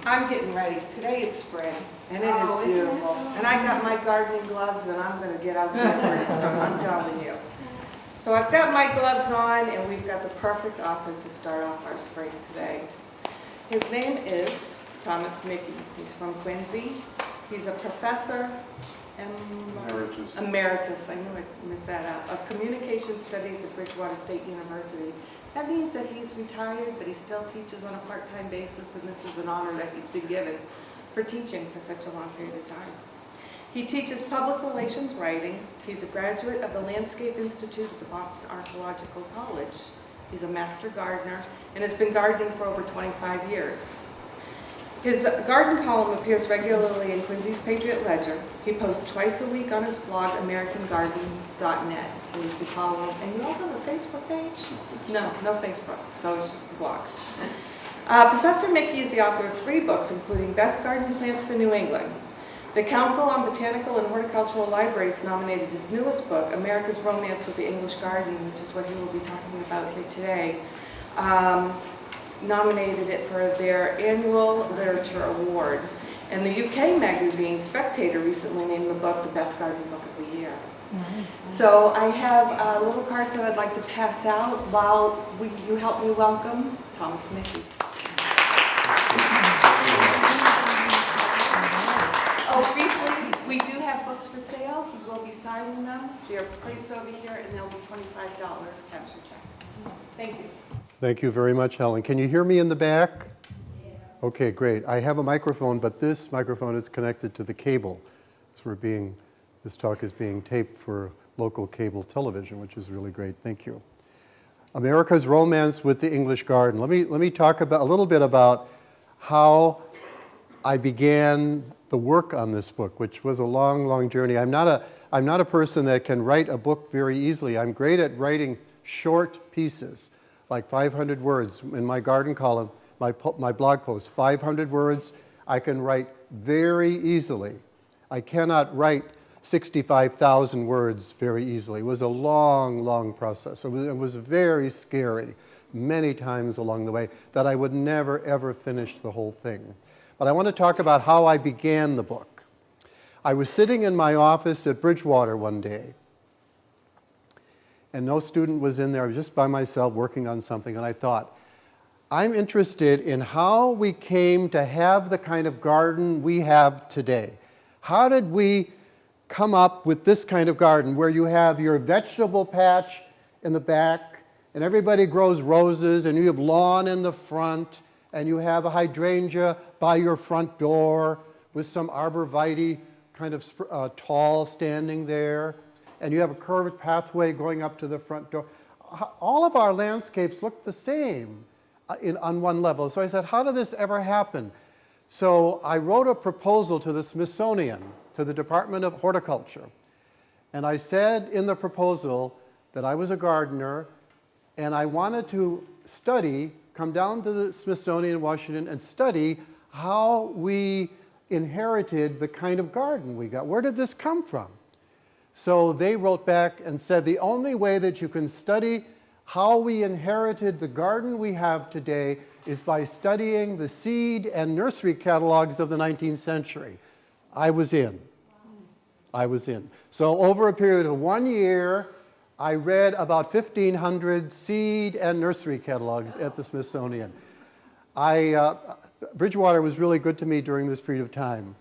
I'm getting ready. Today is spring, and it is beautiful. And I got my gardening gloves, and I'm going to get out there pretty soon, I'm telling you. So I've got my gloves on, and we've got the perfect author to start off our spring today. His name is Thomas Mickey. He's from Quincy. He's a professor emeritus, I knew I missed that out, of communication studies at Bridgewater State University. That means that he's retired, but he still teaches on a part-time basis, and this is an honor that he's been given for teaching for such a long period of time. He teaches public relations writing. He's a graduate of the Landscape Institute at the Boston Archaeological College. He's a master gardener and has been gardening for over 25 years. His garden column appears regularly in Quincy's Patriot Ledger. He posts twice a week on his blog, AmericanGarden.net. So you can follow him. And you also have a Facebook page? No Facebook. So it's just the blog. Professor Mickey is the author of 3 books, including Best Garden Plants for New England. The Council on Botanical and Horticultural Libraries nominated his newest book, America's Romance with the English Garden, which is what he will be talking about here today. Nominated it for their annual literature award. And the UK magazine Spectator recently named the book the best garden book of the year. So I have little cards that I'd like to pass out while you help me welcome Thomas Mickey. Oh, briefly, we do have books for sale. He will be signing them. They're placed over here, and they'll be $25 cash or check. Thank you. Thank you very much, Helen. Can you hear me in the back? Yeah. Okay, great. I have a microphone, but this microphone is connected to the cable. So this talk is being taped for local cable television, which is really great. Thank you. America's Romance with the English Garden. Let me talk a little bit about how I began the work on this book, which was a long, long journey. I'm not a person that can write a book very easily. I'm great at writing short pieces, like 500 words. In my garden column, my blog post, 500 words, I can write very easily. I cannot write 65,000 words very easily. It was a long, long process. It was very scary many times along the way that I would never, ever finish the whole thing. But I want to talk about how I began the book. I was sitting in my office at Bridgewater one day, and no student was in there. I was just by myself working on something, and I thought, I'm interested in how we came to have the kind of garden we have today. How did we come up with this kind of garden where you have your vegetable patch in the back, and everybody grows roses, and you have lawn in the front, and you have a hydrangea by your front door with some arborvitae kind of tall standing there, and you have a curved pathway going up to the front door. All of our landscapes look the same on one level. So I said, how did this ever happen? So I wrote a proposal to the Smithsonian, to the Department of Horticulture. And I said in the proposal that I was a gardener, and I wanted to come down to the Smithsonian in Washington and study how we inherited the kind of garden we got. Where did this come from? So they wrote back and said, the only way that you can study how we inherited the garden we have today is by studying the seed and nursery catalogs of the 19th century. I was in. So over a period of 1 year, I read about 1,500 seed and nursery catalogs at the Smithsonian. Bridgewater was really good to me during this period of time.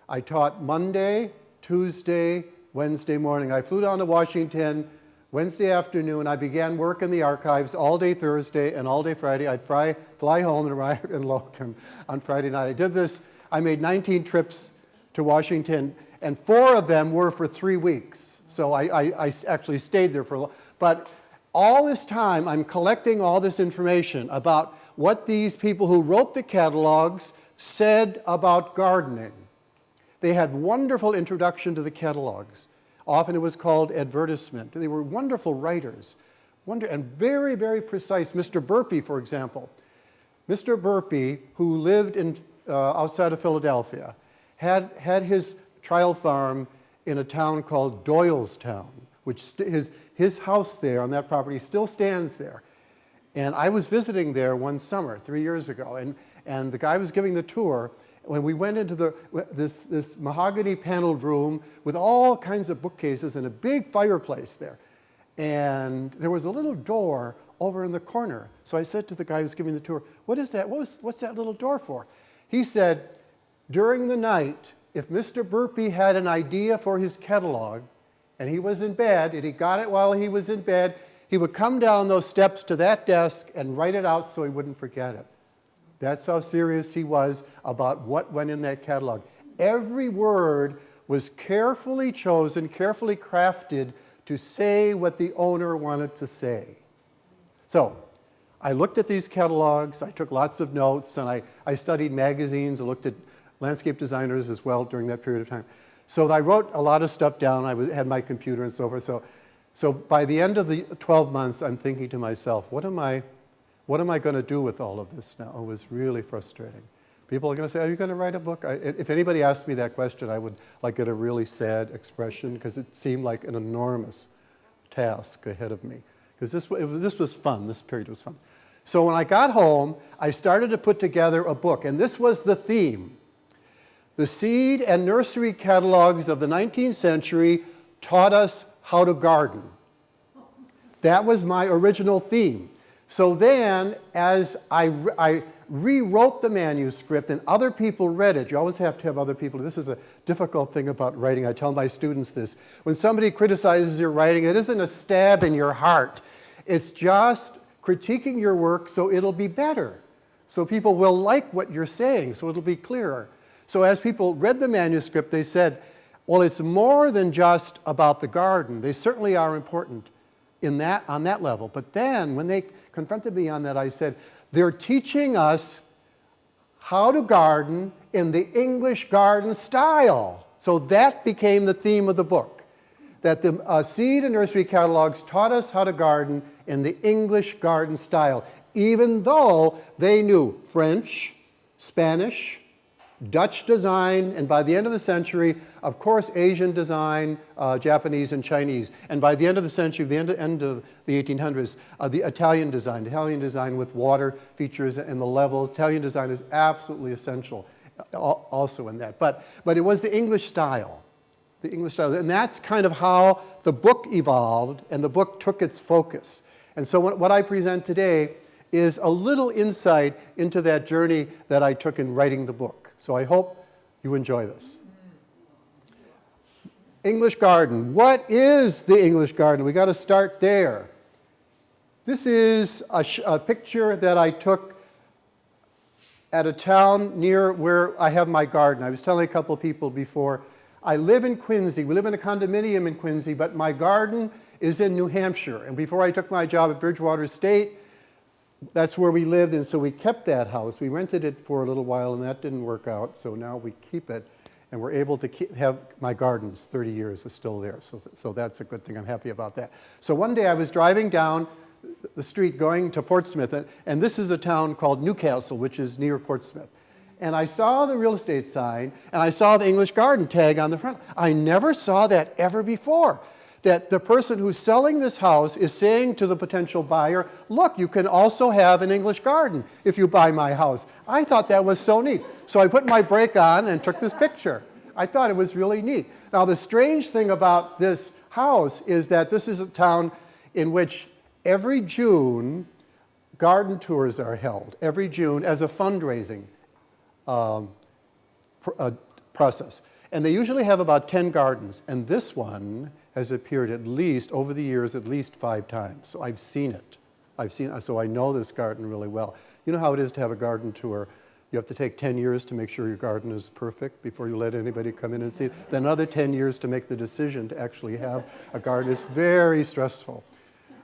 I taught Monday, Tuesday, Wednesday morning. I flew down to Washington Wednesday afternoon. I began work in the archives all day Thursday and all day Friday. I'd fly home and arrive in Locum on Friday night. I did this. I made 19 trips to Washington, and 4 of them were for 3 weeks. So I actually stayed there but all this time, I'm collecting all this information about what these people who wrote the catalogs said about gardening. They had wonderful introduction to the catalogs. Often it was called advertisement. They were wonderful writers, and very, very precise. Mr. Burpee, for example. Mr. Burpee, who lived outside of Philadelphia, had his trial farm in a town called Doylestown, which his house there on that property still stands there. And I was visiting there one summer, 3 years ago, and the guy was giving the tour. When we went into this mahogany paneled room with all kinds of bookcases and a big fireplace there. And there was a little door over in the corner. So I said to the guy who was giving the tour, what is that? What's that little door for? He said, during the night, if Mr. Burpee had an idea for his catalog, and he was in bed, and he got it while he was in bed, he would come down those steps to that desk and write it out so he wouldn't forget it. That's how serious he was about what went in that catalog. Every word was carefully chosen, carefully crafted to say what the owner wanted to say. So I looked at these catalogs, I took lots of notes, and I studied magazines, I looked at landscape designers as well during that period of time. So I wrote a lot of stuff down, had my computer and so forth. So by the end of the 12 months, I'm thinking to myself, what am I going to do with all of this now? It was really frustrating. People are going to say, are you going to write a book? If anybody asked me that question, I would get a really sad expression because it seemed like an enormous task ahead of me. Because this was fun, this period was fun. So when I got home, I started to put together a book, and this was the theme. The seed and nursery catalogs of the 19th century taught us how to garden. That was my original theme. So then, as I rewrote the manuscript and other people read it, you always have to have other people. This is a difficult thing about writing. I tell my students this. When somebody criticizes your writing, it isn't a stab in your heart. It's just critiquing your work so it'll be better. So people will like what you're saying, so it'll be clearer. So as people read the manuscript, they said, well, it's more than just about the garden. They certainly are important on that level. But then when they confronted me on that, I said, they're teaching us how to garden in the English garden style. So that became the theme of the book, that the seed and nursery catalogs taught us how to garden in the English garden style, even though they knew French, Spanish, Dutch design, and by the end of the century, of course, Asian design, Japanese and Chinese. And by the end of the century, the end of the 1800s, the Italian design with water features and the levels. Italian design is absolutely essential also in that. But it was the English style. The English style. And that's kind of how the book evolved, and the book took its focus. And so what I present today is a little insight into that journey that I took in writing the book. So I hope you enjoy this. English garden. What is the English garden? We got to start there. This is a picture that I took at a town near where I have my garden. I was telling a couple of people before, I live in Quincy. We live in a condominium in Quincy, but my garden is in New Hampshire. And before I took my job at Bridgewater State, that's where we lived, and so we kept that house. We rented it for a little while, and that didn't work out, so now we keep it, and we're able to have my gardens, 30 years is still there, so that's a good thing. I'm happy about that. So one day I was driving down the street going to Portsmouth, and this is a town called Newcastle, which is near Portsmouth. And I saw the real estate sign, and I saw the English garden tag on the front. I never saw that ever before. That the person who's selling this house is saying to the potential buyer, look, you can also have an English garden if you buy my house. I thought that was so neat. So I put my brake on and took this picture. I thought it was really neat. Now the strange thing about this house is that this is a town in which every June garden tours are held, every June as a fundraising process. And they usually have about 10 gardens, and this one has appeared at least, over the years, at least 5 times. So I've seen it. So I know this garden really well. You know how it is to have a garden tour. You have to take 10 years to make sure your garden is perfect before you let anybody come in and see it. Then another 10 years to make the decision to actually have a garden. It's very stressful.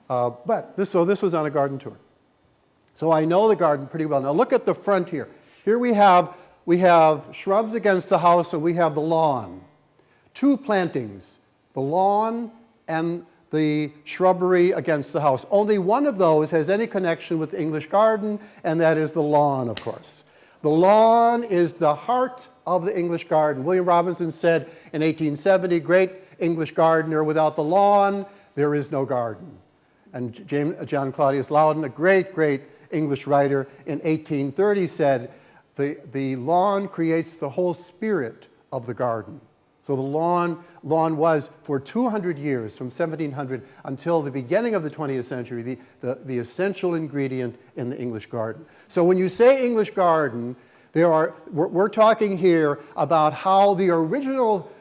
So this was on a garden tour. So I know the garden pretty well. Now look at the front here. Here we have shrubs against the house, and we have the lawn. 2 plantings. The lawn and the shrubbery against the house. Only one of those has any connection with the English garden, and that is the lawn, of course. The lawn is the heart of the English garden. William Robinson said in 1870, great English gardener, without the lawn, there is no garden. And John Claudius Loudon, a great, great English writer, in 1830 said, The lawn creates the whole spirit of the garden. So the lawn was, for 200 years, from 1700 until the beginning of the 20th century, the essential ingredient in the English garden. So when you say English garden, we're talking here about how the original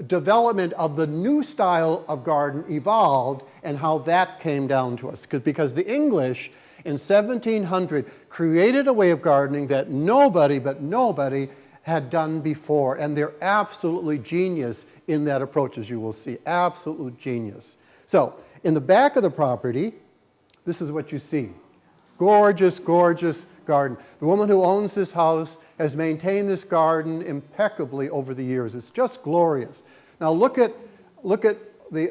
development of the new style of garden evolved and how that came down to us. Because the English in 1700 created a way of gardening that nobody had done before, and they're absolutely genius in that approach, as you will see, absolute genius. So in the back of the property, this is what you see. Gorgeous, gorgeous garden. The woman who owns this house has maintained this garden impeccably over the years. It's just glorious. Now look at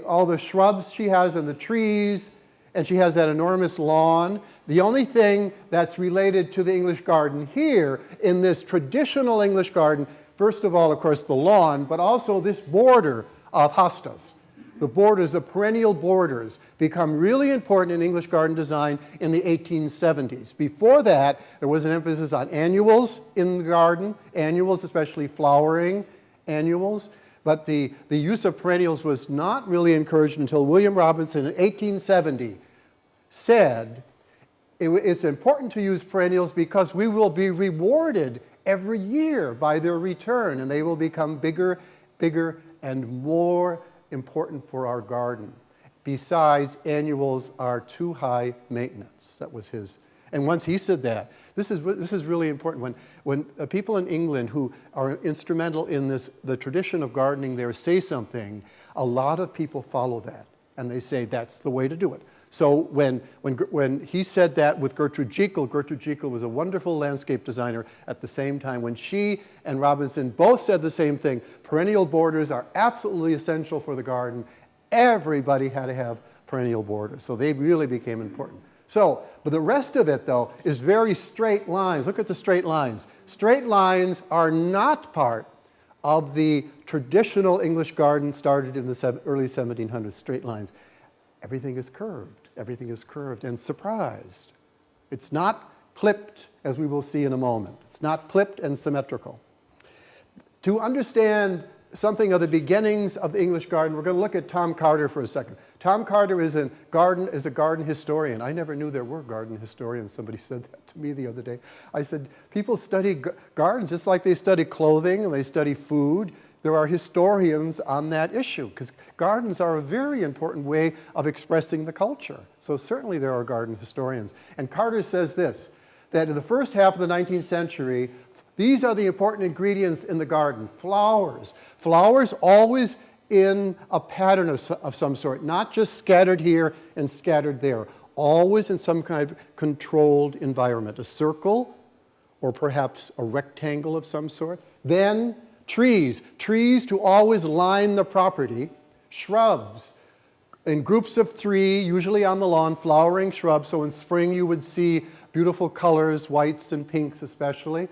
all the shrubs she has and the trees, and she has that enormous lawn. The only thing that's related to the English garden here, in this traditional English garden, first of all, of course, the lawn, but also this border of hostas. The borders, the perennial borders, become really important in English garden design in the 1870s. Before that, there was an emphasis on annuals in the garden, annuals, especially flowering annuals. But the use of perennials was not really encouraged until William Robinson in 1870 said, it's important to use perennials because we will be rewarded every year by their return, and they will become bigger, and more important for our garden. Besides, annuals are too high maintenance. That was his. And once he said that, this is really important. When people in England who are instrumental in the tradition of gardening there say something, a lot of people follow that, and they say that's the way to do it. So when he said that with Gertrude Jekyll was a wonderful landscape designer at the same time. When she and Robinson both said the same thing, perennial borders are absolutely essential for the garden. Everybody had to have perennial borders, so they really became important. So, but the rest of it, though, is very straight lines. Look at the straight lines. Straight lines are not part of the traditional English garden started in the early 1700s, straight lines. Everything is curved and surprised. It's not clipped, as we will see in a moment. It's not clipped and symmetrical. To understand something of the beginnings of the English garden, we're going to look at Tom Carter for a second. Tom Carter is a garden historian. I never knew there were garden historians. Somebody said that to me the other day. I said, people study gardens just like they study clothing and they study food. There are historians on that issue because gardens are a very important way of expressing the culture. So certainly there are garden historians. And Carter says this, that in the first half of the 19th century, these are the important ingredients in the garden. Flowers. Flowers always in a pattern of some sort, not just scattered here and scattered there. Always in some kind of controlled environment. A circle or perhaps a rectangle of some sort. Then trees. Trees to always line the property. Shrubs. In groups of 3, usually on the lawn, flowering shrubs. So in spring you would see beautiful colors, whites and pinks especially.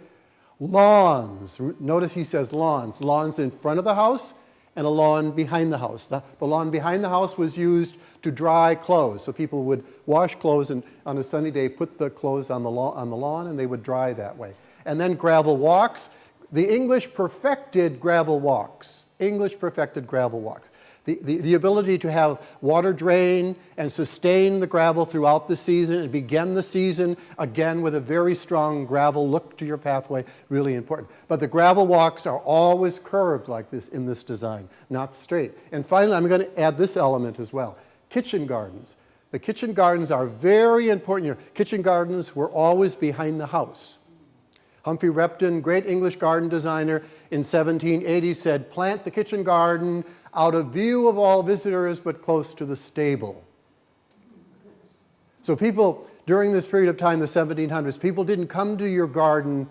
Lawns. Notice he says lawns. Lawns in front of the house and a lawn behind the house. The lawn behind the house was used to dry clothes. So people would wash clothes and on a sunny day put the clothes on the lawn and they would dry that way. And then gravel walks. The English perfected gravel walks. English perfected gravel walks. The ability to have water drain and sustain the gravel throughout the season and begin the season again with a very strong gravel look to your pathway, really important. But the gravel walks are always curved like this in this design, not straight. And finally, I'm going to add this element as well. Kitchen gardens. The kitchen gardens are very important here. Kitchen gardens were always behind the house. Humphrey Repton, great English garden designer, in 1780 said, plant the kitchen garden out of view of all visitors, but close to the stable. So people, during this period of time, the 1700s, people didn't come to your garden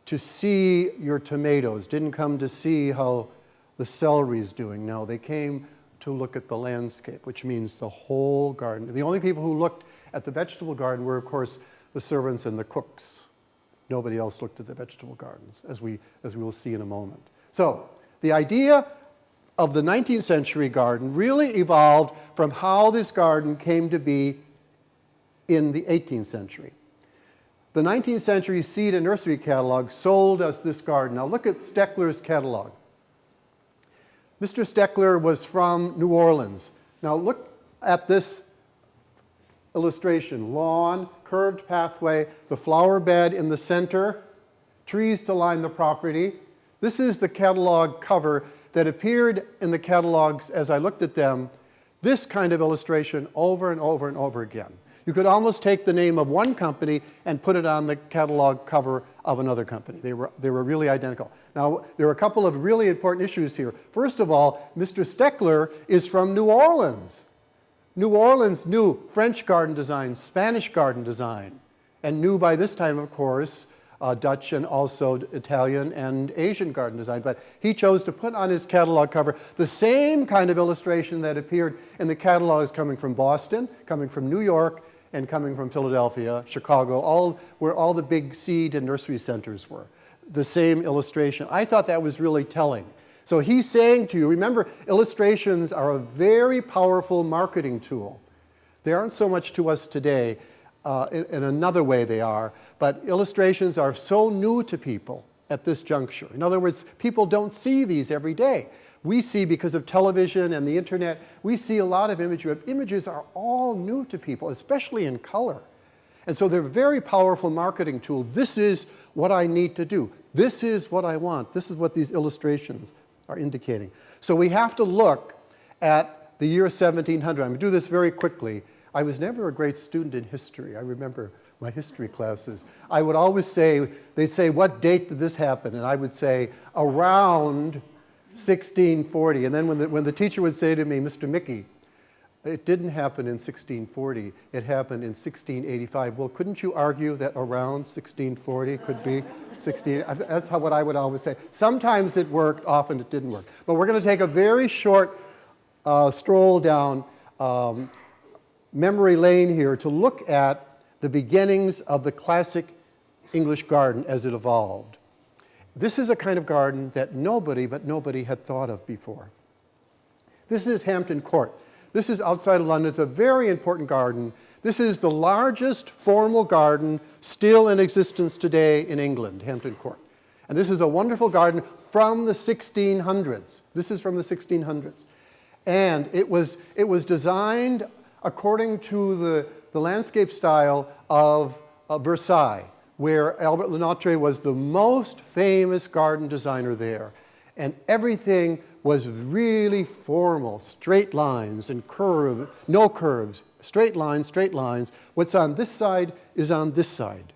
to see your tomatoes, didn't come to see how the celery is doing. No, they came to look at the landscape, which means the whole garden. The only people who looked at the vegetable garden were, of course, the servants and the cooks. Nobody else looked at the vegetable gardens, as we will see in a moment. So the idea of the 19th century garden really evolved from how this garden came to be in the 18th century. The 19th century seed and nursery catalog sold us this garden. Now look at Steckler's catalog. Mr. Steckler was from New Orleans. Now look at this illustration. Lawn, curved pathway, the flower bed in the center, trees to line the property. This is the catalog cover that appeared in the catalogs as I looked at them. This kind of illustration over and over and over again. You could almost take the name of one company and put it on the catalog cover of another company. They were really identical. Now, there are a couple of really important issues here. First of all, Mr. Steckler is from New Orleans. New Orleans knew French garden design, Spanish garden design, and knew by this time, of course, Dutch and also Italian and Asian garden design. But he chose to put on his catalog cover the same kind of illustration that appeared in the catalogs coming from Boston, coming from New York, and coming from Philadelphia, Chicago, where all the big seed and nursery centers were. The same illustration. I thought that was really telling. So he's saying to you, remember, illustrations are a very powerful marketing tool. They aren't so much to us today. In another way they are, but illustrations are so new to people at this juncture. In other words, people don't see these every day. We see, because of television and the internet, we see a lot of imagery. Images are all new to people, especially in color. And so they're a very powerful marketing tool. This is what I need to do. This is what I want. This is what these illustrations are indicating. So we have to look at the year 1700. I'm going to do this very quickly. I was never a great student in history. I remember my history classes. I would always say, they'd say, what date did this happen? And I would say, around 1640. And then when the teacher would say to me, Mr. Mickey, it didn't happen in 1640. It happened in 1685. Well, couldn't you argue that around 1640 could be 16? That's what I would always say. Sometimes it worked, often it didn't work. But we're going to take a very short stroll down memory lane here to look at the beginnings of the classic English garden as it evolved. This is a kind of garden that nobody had thought of before. This is Hampton Court. This is outside of London. It's a very important garden. This is the largest formal garden still in existence today in England, Hampton Court. And this is a wonderful garden from the 1600s. This is from the 1600s. And it was designed according to the landscape style of Versailles, where Albert Lenotre was the most famous garden designer there. And everything was really formal, straight lines and no curves, straight lines. What's on this side is on this side.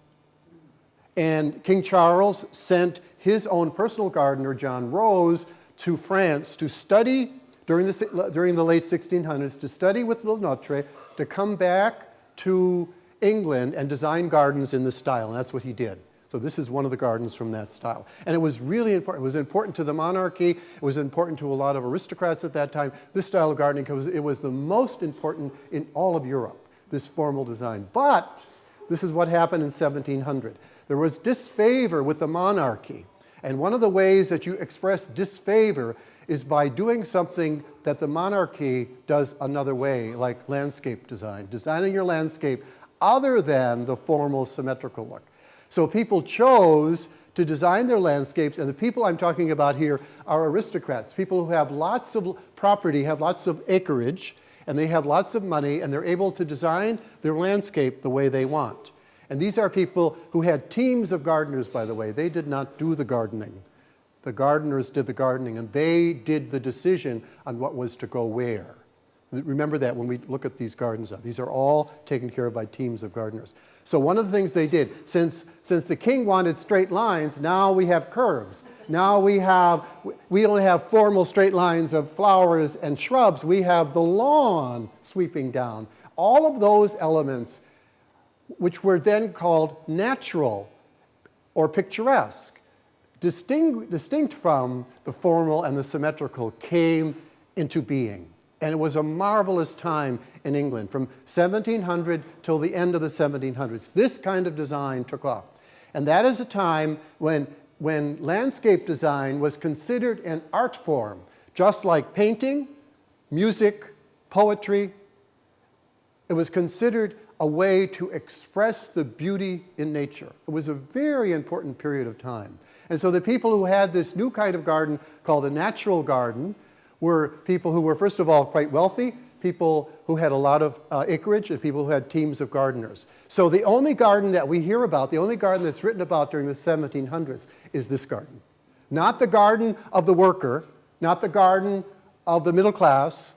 And King Charles sent his own personal gardener, John Rose, to France to study during the late 1600s, to study with Lenotre, to come back to England and design gardens in this style, and that's what he did. So this is one of the gardens from that style. And it was really important. It was important to the monarchy. It was important to a lot of aristocrats at that time, this style of gardening, because it was the most important in all of Europe, this formal design. But this is what happened in 1700. There was disfavor with the monarchy. And one of the ways that you express disfavor is by doing something that the monarchy does another way, like landscape design, designing your landscape other than the formal symmetrical look. So people chose to design their landscapes, and the people I'm talking about here are aristocrats, people who have lots of property, have lots of acreage, and they have lots of money, and they're able to design their landscape the way they want. And these are people who had teams of gardeners, by the way. They did not do the gardening. The gardeners did the gardening, and they did the decision on what was to go where. Remember that when we look at these gardens now. These are all taken care of by teams of gardeners. So one of the things they did, since the king wanted straight lines, now we have curves. Now we don't have formal straight lines of flowers and shrubs. We have the lawn sweeping down. All of those elements, which were then called natural or picturesque, distinct from the formal and the symmetrical, came into being. And it was a marvelous time in England, from 1700 till the end of the 1700s. This kind of design took off. And that is a time when landscape design was considered an art form, just like painting, music, poetry. It was considered a way to express the beauty in nature. It was a very important period of time. And so the people who had this new kind of garden called the natural garden were people who were, first of all, quite wealthy, people who had a lot of acreage, and people who had teams of gardeners. So the only garden that we hear about, the only garden that's written about during the 1700s is this garden. Not the garden of the worker, not the garden of the middle class.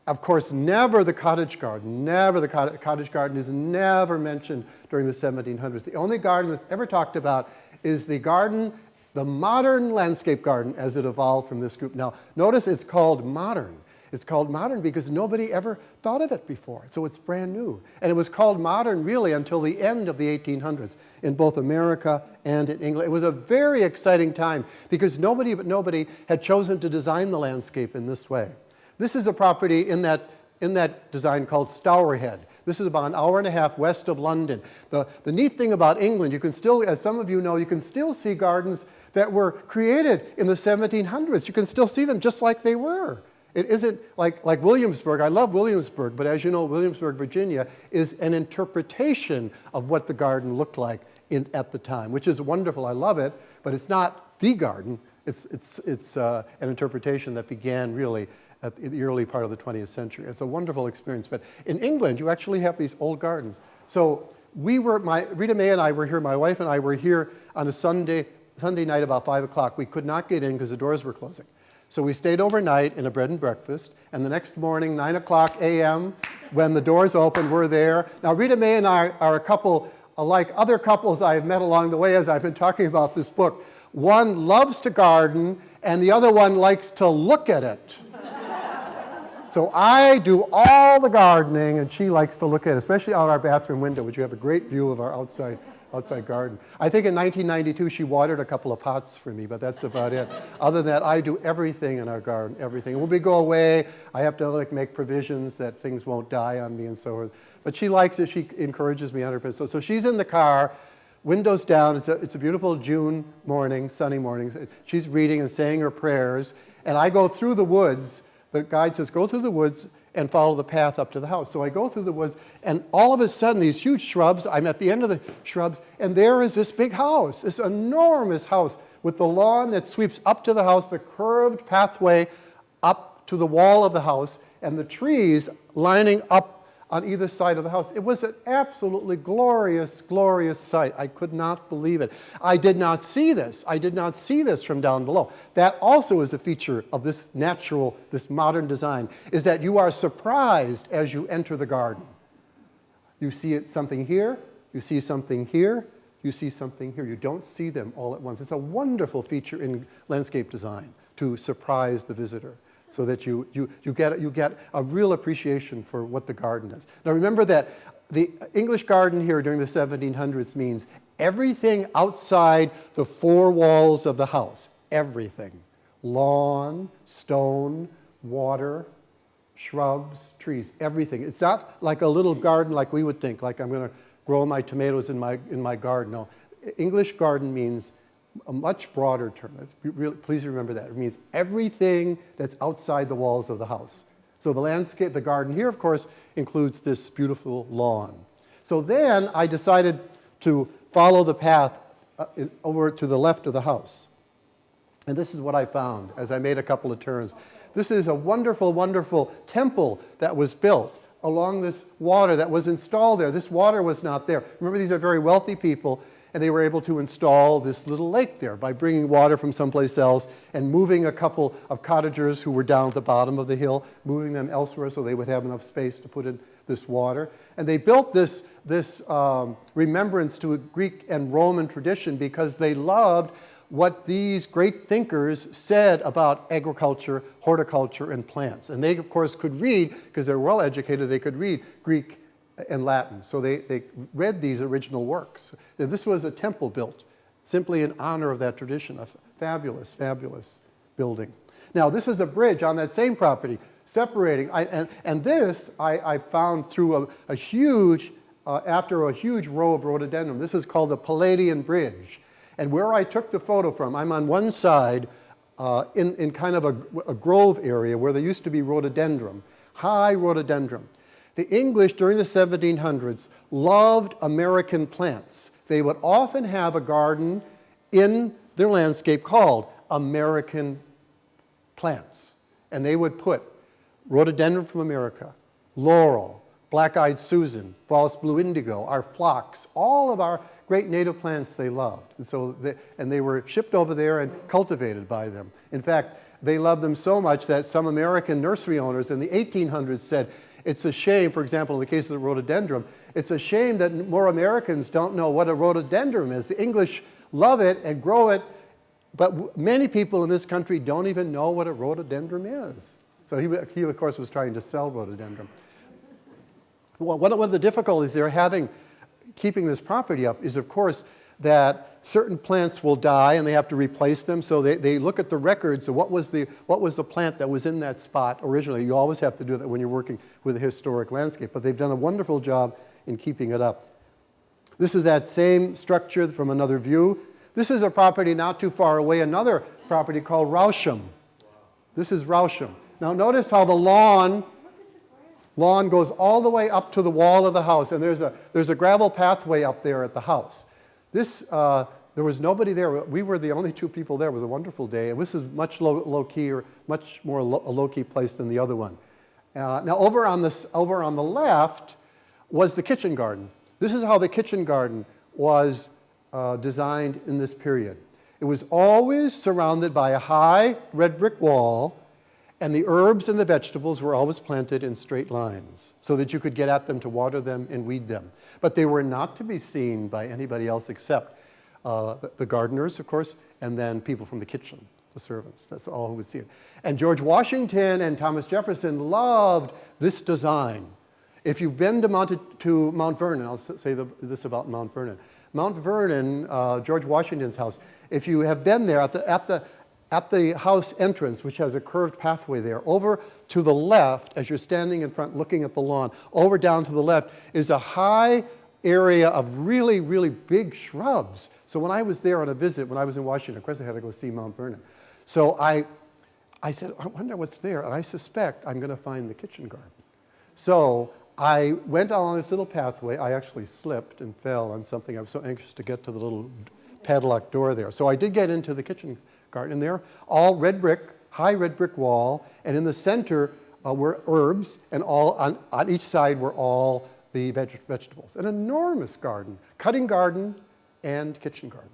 Of course, never the cottage garden. Never the cottage garden is never mentioned during the 1700s. The only garden that's ever talked about is the garden, the modern landscape garden as it evolved from this group. Now, notice it's called modern. It's called modern because nobody ever thought of it before, so it's brand new. And it was called modern really until the end of the 1800s in both America and in England. It was a very exciting time because nobody but nobody had chosen to design the landscape in this way. This is a property in that design called Stourhead. This is about an hour and a half west of London. The neat thing about England, you can still, as some of you know, you can still see gardens that were created in the 1700s. You can still see them just like they were. It isn't like Williamsburg. I love Williamsburg, but as you know, Williamsburg, Virginia is an interpretation of what the garden looked like at the time, which is wonderful. I love it, but it's not the garden. It's an interpretation that began really at the early part of the 20th century. It's a wonderful experience. But in England, you actually have these old gardens. So Rita Mae and I were here, my wife and I were here on a Sunday night about 5 o'clock. We could not get in because the doors were closing. So we stayed overnight in a bread and breakfast, and the next morning, 9 o'clock a.m., when the doors opened, we're there. Now, Rita Mae and I are a couple, like other couples I've met along the way as I've been talking about this book. One loves to garden, and the other one likes to look at it. So I do all the gardening, and she likes to look at it, especially out our bathroom window, which you have a great view of our outside garden. I think in 1992 she watered a couple of pots for me, but that's about it. Other than that, I do everything in our garden, everything. And when we go away, I have to make provisions that things won't die on me and so forth. But she likes it. She encourages me 100%. So she's in the car, windows down. It's a beautiful June morning, sunny morning. She's reading and saying her prayers, and I go through the woods. The guide says, go through the woods and follow the path up to the house. So I go through the woods, and all of a sudden, these huge shrubs, I'm at the end of the shrubs, and there is this big house, this enormous house with the lawn that sweeps up to the house, the curved pathway up to the wall of the house, and the trees lining up on either side of the house. It was an absolutely glorious, glorious sight. I could not believe it. I did not see this. I did not see this from down below. That also is a feature of this natural, this modern design, is that you are surprised as you enter the garden. You see something here, you see something here, you see something here. You don't see them all at once. It's a wonderful feature in landscape design to surprise the visitor, so that you get a real appreciation for what the garden does. Now remember that the English garden here during the 1700s means everything outside the four walls of the house. Everything. Lawn, stone, water, shrubs, trees, everything. It's not like a little garden like we would think, like I'm going to grow my tomatoes in my garden. No, English garden means a much broader term. Please remember that. It means everything that's outside the walls of the house. So the landscape, the garden here, of course, includes this beautiful lawn. So then I decided to follow the path over to the left of the house. And this is what I found as I made a couple of turns. This is a wonderful, wonderful temple that was built along this water that was installed there. This water was not there. Remember, these are very wealthy people, and they were able to install this little lake there by bringing water from someplace else and moving a couple of cottagers who were down at the bottom of the hill, moving them elsewhere so they would have enough space to put in this water. And they built this remembrance to a Greek and Roman tradition because they loved what these great thinkers said about agriculture, horticulture, and plants. And they, of course, could read, because they're well educated, they could read Greek and Latin. So they read these original works. This was a temple built simply in honor of that tradition, a fabulous, fabulous building. Now, this is a bridge on that same property separating, and this I found through a huge, after a huge row of rhododendron. This is called the Palladian Bridge. And where I took the photo from, I'm on one side in kind of a grove area where there used to be rhododendron, high rhododendron. The English during the 1700s loved American plants. They would often have a garden in their landscape called American plants. And they would put rhododendron from America, laurel, black-eyed Susan, false blue indigo, our phlox, all of our great native plants they loved. And so they were shipped over there and cultivated by them. In fact, they loved them so much that some American nursery owners in the 1800s said, it's a shame, for example, in the case of the rhododendron, it's a shame that more Americans don't know what a rhododendron is. The English love it and grow it, but many people in this country don't even know what a rhododendron is. So he of course, was trying to sell rhododendron. Well, one of the difficulties they're having keeping this property up is, of course, that certain plants will die and they have to replace them. So they look at the records of what was the plant that was in that spot originally. You always have to do that when you're working with a historic landscape. But they've done a wonderful job in keeping it up. This is that same structure from another view. This is a property not too far away, another property called Rousham. This is Rousham. Now notice how the lawn goes all the way up to the wall of the house, and there's a gravel pathway up there at the house. There was nobody there. We were the only two people there. It was a wonderful day. And this is much low-key, or much more a low-key place than the other one. Now over on the left was the kitchen garden. This is how the kitchen garden was designed in this period. It was always surrounded by a high red brick wall, and the herbs and the vegetables were always planted in straight lines so that you could get at them to water them and weed them. But they were not to be seen by anybody else except the gardeners, of course, and then people from the kitchen, the servants. That's all who would see it. And George Washington and Thomas Jefferson loved this design. If you've been to Mount Vernon, I'll say this about Mount Vernon. Mount Vernon, George Washington's house, if you have been there at the house entrance, which has a curved pathway there, over to the left, as you're standing in front looking at the lawn, over down to the left is a high area of really, really big shrubs. So when I was there on a visit, when I was in Washington, of course I had to go see Mount Vernon. So I said, I wonder what's there, and I suspect I'm going to find the kitchen garden. So I went along this little pathway. I actually slipped and fell on something. I was so anxious to get to the little padlock door there. So I did get into the kitchen garden there, all red brick, high red brick wall, and in the center were herbs, and all on each side were all the vegetables. An enormous garden, cutting garden and kitchen garden.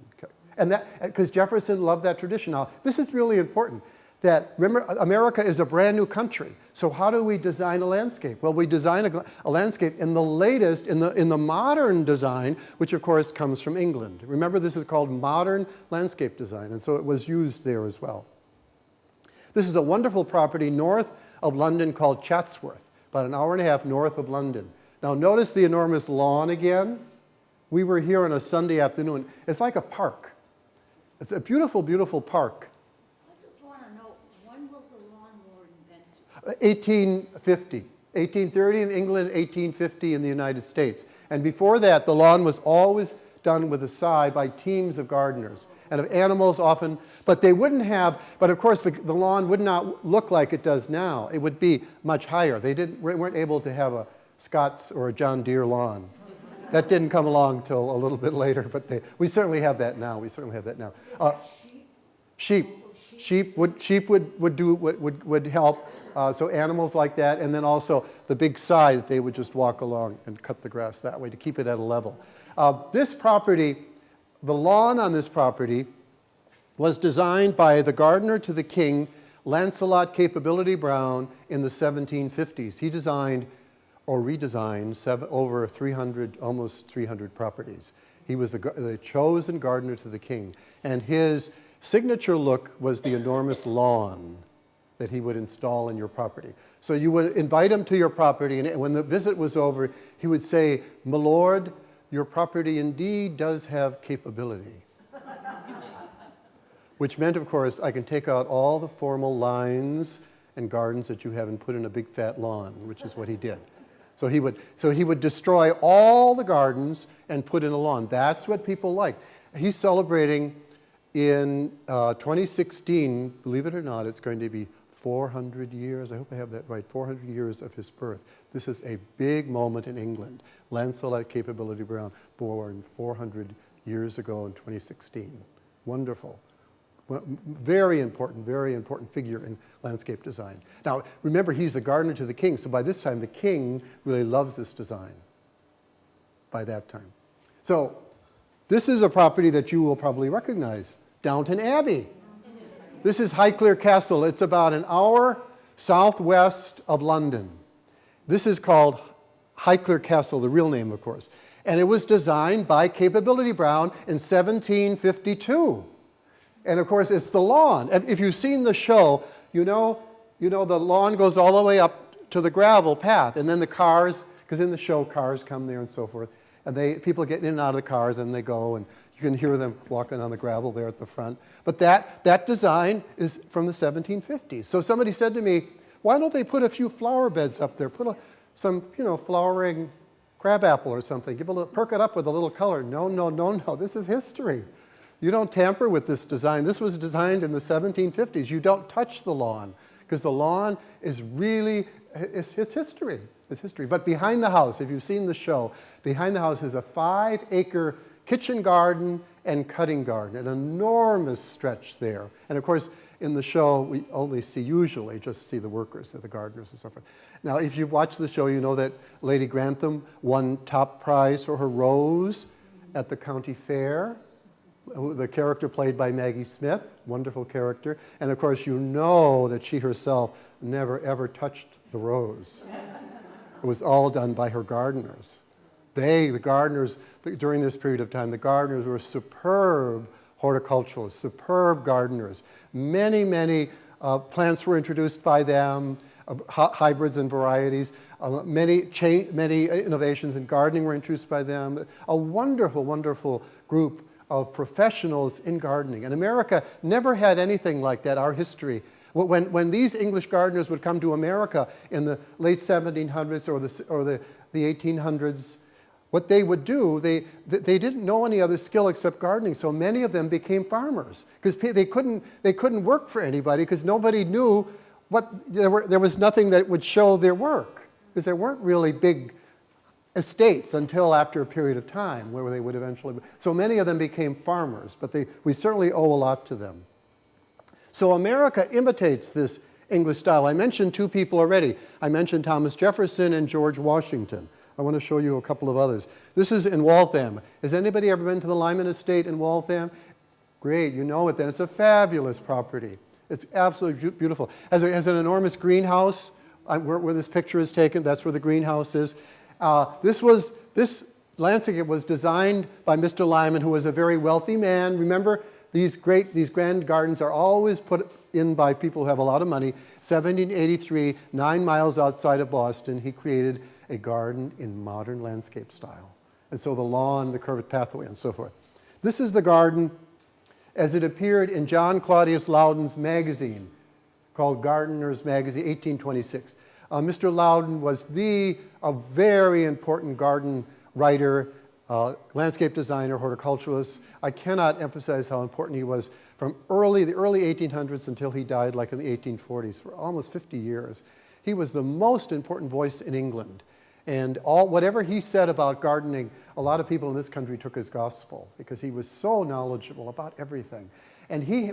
And that, because Jefferson loved that tradition. Now, this is really important, that remember, America is a brand new country. So how do we design a landscape? Well, we design a landscape in the latest, in the modern design, which of course comes from England. Remember, this is called modern landscape design, and so it was used there as well. This is a wonderful property north of London called Chatsworth, about an hour and a half north of London. Now notice the enormous lawn again. We were here on a Sunday afternoon. It's like a park. It's a beautiful, beautiful park. 1850. 1830 in England, 1850 in the United States. And before that, the lawn was always done with a side by teams of gardeners and of animals often, but they wouldn't have, but of course the lawn would not look like it does now. It would be much higher. They weren't able to have a Scott's or a John Deere lawn. That didn't come along till a little bit later, but we certainly have that now. We certainly have that now. Sheep would help. So animals like that, and then also the big side that they would just walk along and cut the grass that way to keep it at a level. This property, the lawn on this property was designed by the gardener to the king, Lancelot Capability Brown, in the 1750s. He designed or redesigned over 300, almost 300 properties. He was the chosen gardener to the king, and his signature look was the enormous lawn that he would install in your property. So you would invite him to your property, and when the visit was over, he would say, "My lord, your property indeed does have capability." Which meant, of course, I can take out all the formal lines and gardens that you have and put in a big fat lawn, which is what he did. So he would destroy all the gardens and put in a lawn. That's what people like. He's celebrating in 2016, believe it or not, it's going to be 400 years, I hope I have that right, 400 years of his birth. This is a big moment in England. Lancelot Capability Brown, born 400 years ago in 2016. Wonderful. Well, very important figure in landscape design. Now, remember, he's the gardener to the king, so by this time, the king really loves this design by that time. So, this is a property that you will probably recognize, Downton Abbey. This is Highclere Castle. It's about an hour southwest of London. This is called Highclere Castle, the real name, of course. And it was designed by Capability Brown in 1752. And of course, it's the lawn. If you've seen the show, you know the lawn goes all the way up to the gravel path. And then the cars, because in the show, cars come there and so forth. And people get in and out of the cars and they go, and you can hear them walking on the gravel there at the front. But that design is from the 1750s. So somebody said to me, why don't they put a few flower beds up there? Put some flowering crabapple or something. Perk it up with a little color. No. This is history. You don't tamper with this design. This was designed in the 1750s. You don't touch the lawn because the lawn is really, it's history. It's history. But behind the house, if you've seen the show, behind the house is a 5-acre kitchen garden and cutting garden, an enormous stretch there. And of course, in the show, we only usually just see the workers, the gardeners and so forth. Now, if you've watched the show, you know that Lady Grantham won top prize for her rose at the county fair. The character played by Maggie Smith, wonderful character. And of course, you know that she herself never ever touched the rose. It was all done by her gardeners. The gardeners, during this period of time, the gardeners were superb horticulturalists, superb gardeners. Many plants were introduced by them, hybrids and varieties. Many innovations in gardening were introduced by them. A wonderful group of professionals in gardening. And America never had anything like that, our history. When these English gardeners would come to America in the late 1700s or the 1800s, what they would do, they didn't know any other skill except gardening, so many of them became farmers because they couldn't work for anybody because nobody knew there was nothing that would show their work because there weren't really big estates until after a period of time where they would eventually. So many of them became farmers, but we certainly owe a lot to them. So America imitates this English style. I mentioned two people already. I mentioned Thomas Jefferson and George Washington. I want to show you a couple of others. This is in Waltham. Has anybody ever been to the Lyman Estate in Waltham? Great, you know it then. It's a fabulous property. It's absolutely beautiful. Has an enormous greenhouse where this picture is taken. That's where the greenhouse is. This landscape was designed by Mr. Lyman, who was a very wealthy man. Remember, these grand gardens are always put in by people who have a lot of money. 1783, 9 miles outside of Boston, he created a garden in modern landscape style. And so the lawn, the curved pathway, and so forth. This is the garden as it appeared in John Claudius Loudon's magazine called Gardener's Magazine, 1826. Mr. Loudon was a very important garden writer, landscape designer, horticulturalist. I cannot emphasize how important he was from the early 1800s until he died like in the 1840s for almost 50 years. He was the most important voice in England. And whatever he said about gardening, a lot of people in this country took as gospel because he was so knowledgeable about everything. And he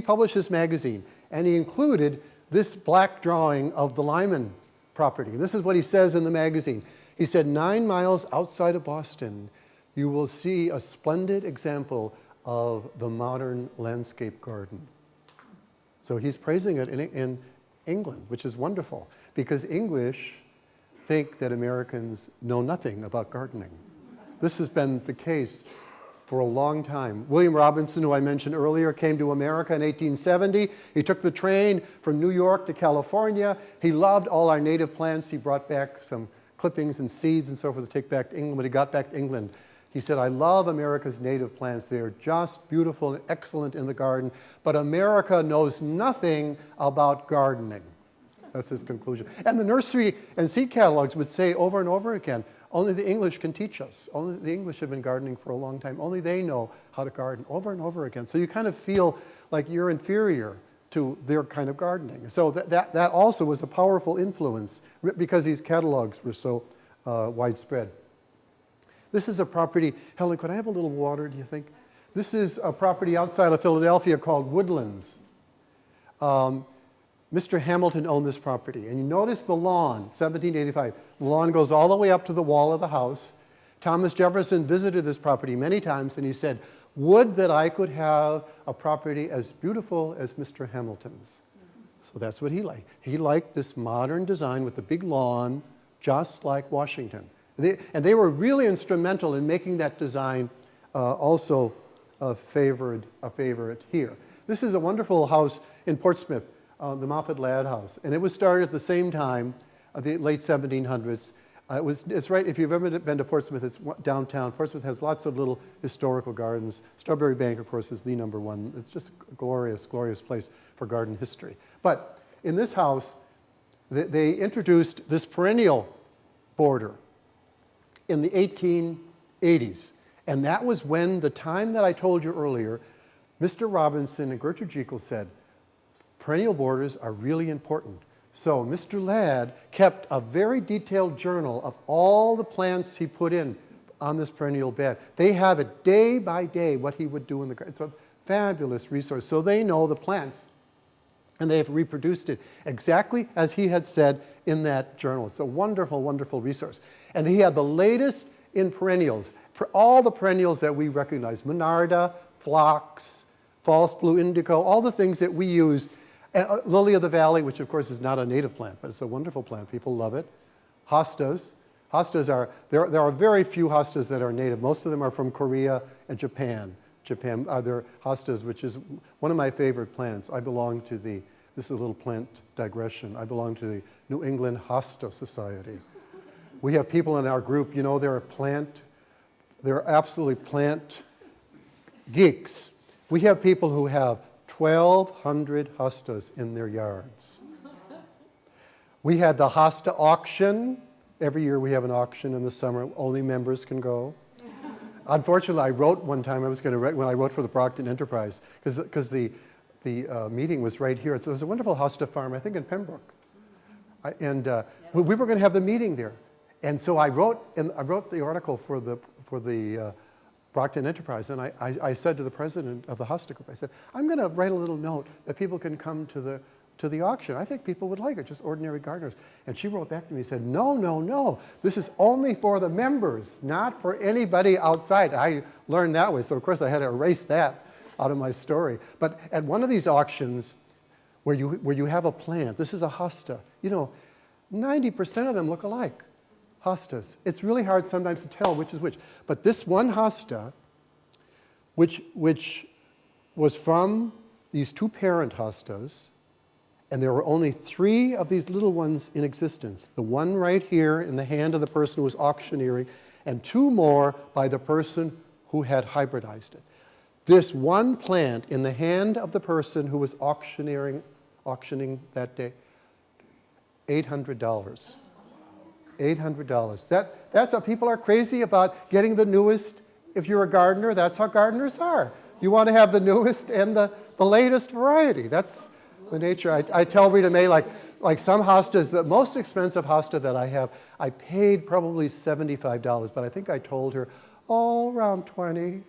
published this magazine, and he included this black drawing of the Lyman property. This is what he says in the magazine. He said, 9 miles outside of Boston, you will see a splendid example of the modern landscape garden. So he's praising it in England, which is wonderful, because English think that Americans know nothing about gardening. This has been the case for a long time. William Robinson, who I mentioned earlier, came to America in 1870. He took the train from New York to California. He loved all our native plants. He brought back some clippings and seeds and so forth to take back to England. When he got back to England, he said, I love America's native plants. They are just beautiful and excellent in the garden, but America knows nothing about gardening. That's his conclusion. And the nursery and seed catalogs would say over and over again, only the English can teach us. Only the English have been gardening for a long time. Only they know how to garden, over and over again. So you kind of feel like you're inferior to their kind of gardening. So that also was a powerful influence because these catalogs were so widespread. This is a property, Helen, could I have a little water, do you think? This is a property outside of Philadelphia called Woodlands. Mr. Hamilton owned this property, and you notice the lawn, 1785. The lawn goes all the way up to the wall of the house. Thomas Jefferson visited this property many times, and he said, would that I could have a property as beautiful as Mr. Hamilton's. So that's what he liked. He liked this modern design with the big lawn, just like Washington. And they were really instrumental in making that design also a favorite here. This is a wonderful house in Portsmouth, the Moffat Ladd House. And it was started at the same time, the late 1700s. It's right, if you've ever been to Portsmouth, it's downtown. Portsmouth has lots of little historical gardens. Strawberry Bank, of course, is the #1. It's just a glorious, glorious place for garden history. But in this house, they introduced this perennial border in the 1880s. And that was when, the time that I told you earlier, Mr. Robinson and Gertrude Jekyll said, perennial borders are really important. So Mr. Ladd kept a very detailed journal of all the plants he put in on this perennial bed. They have it day by day what he would do in the garden. It's a fabulous resource. So they know the plants, and they have reproduced it exactly as he had said in that journal. It's a wonderful, wonderful resource. And he had the latest in perennials, all the perennials that we recognize, Monarda, phlox, false blue indigo, all the things that we use. Lily of the Valley, which of course is not a native plant, but it's a wonderful plant. People love it. Hostas. Hostas are, there are very few hostas that are native. Most of them are from Korea and Japan. Japan are there hostas, which is one of my favorite plants. I belong to the, this is a little plant digression, I belong to the New England Hosta Society. We have people in our group, you know, they're absolutely plant geeks. We have people who have 1,200 hostas in their yards. We had the hosta auction. Every year we have an auction in the summer. Only members can go. Unfortunately, I wrote one time, I was going to write, when I wrote for the Brockton Enterprise, because the meeting was right here. It was a wonderful hosta farm, I think in Pembroke. We were going to have the meeting there. And so I wrote the article for the Brockton Enterprise, and I said to the president of the hosta group, I said, I'm going to write a little note that people can come to the auction. I think people would like it, just ordinary gardeners. And she wrote back to me and said, no, no, no, this is only for the members, not for anybody outside. I learned that way, so of course I had to erase that out of my story. But at one of these auctions where you have a plant, this is a hosta, you know, 90% of them look alike. Hostas. It's really hard sometimes to tell which is which. But this one hosta, which was from these two parent hostas, and there were only 3 of these little ones in existence. The one right here in the hand of the person who was auctioneering, and 2 more by the person who had hybridized it. This one plant in the hand of the person who was auctioning that day, $800. $800. That's how people are crazy about getting the newest. If you're a gardener, that's how gardeners are. You want to have the newest and the latest variety. That's the nature. I tell Rita May, like some hostas, the most expensive hosta that I have, I paid probably $75, but I think I told her, oh, around 20.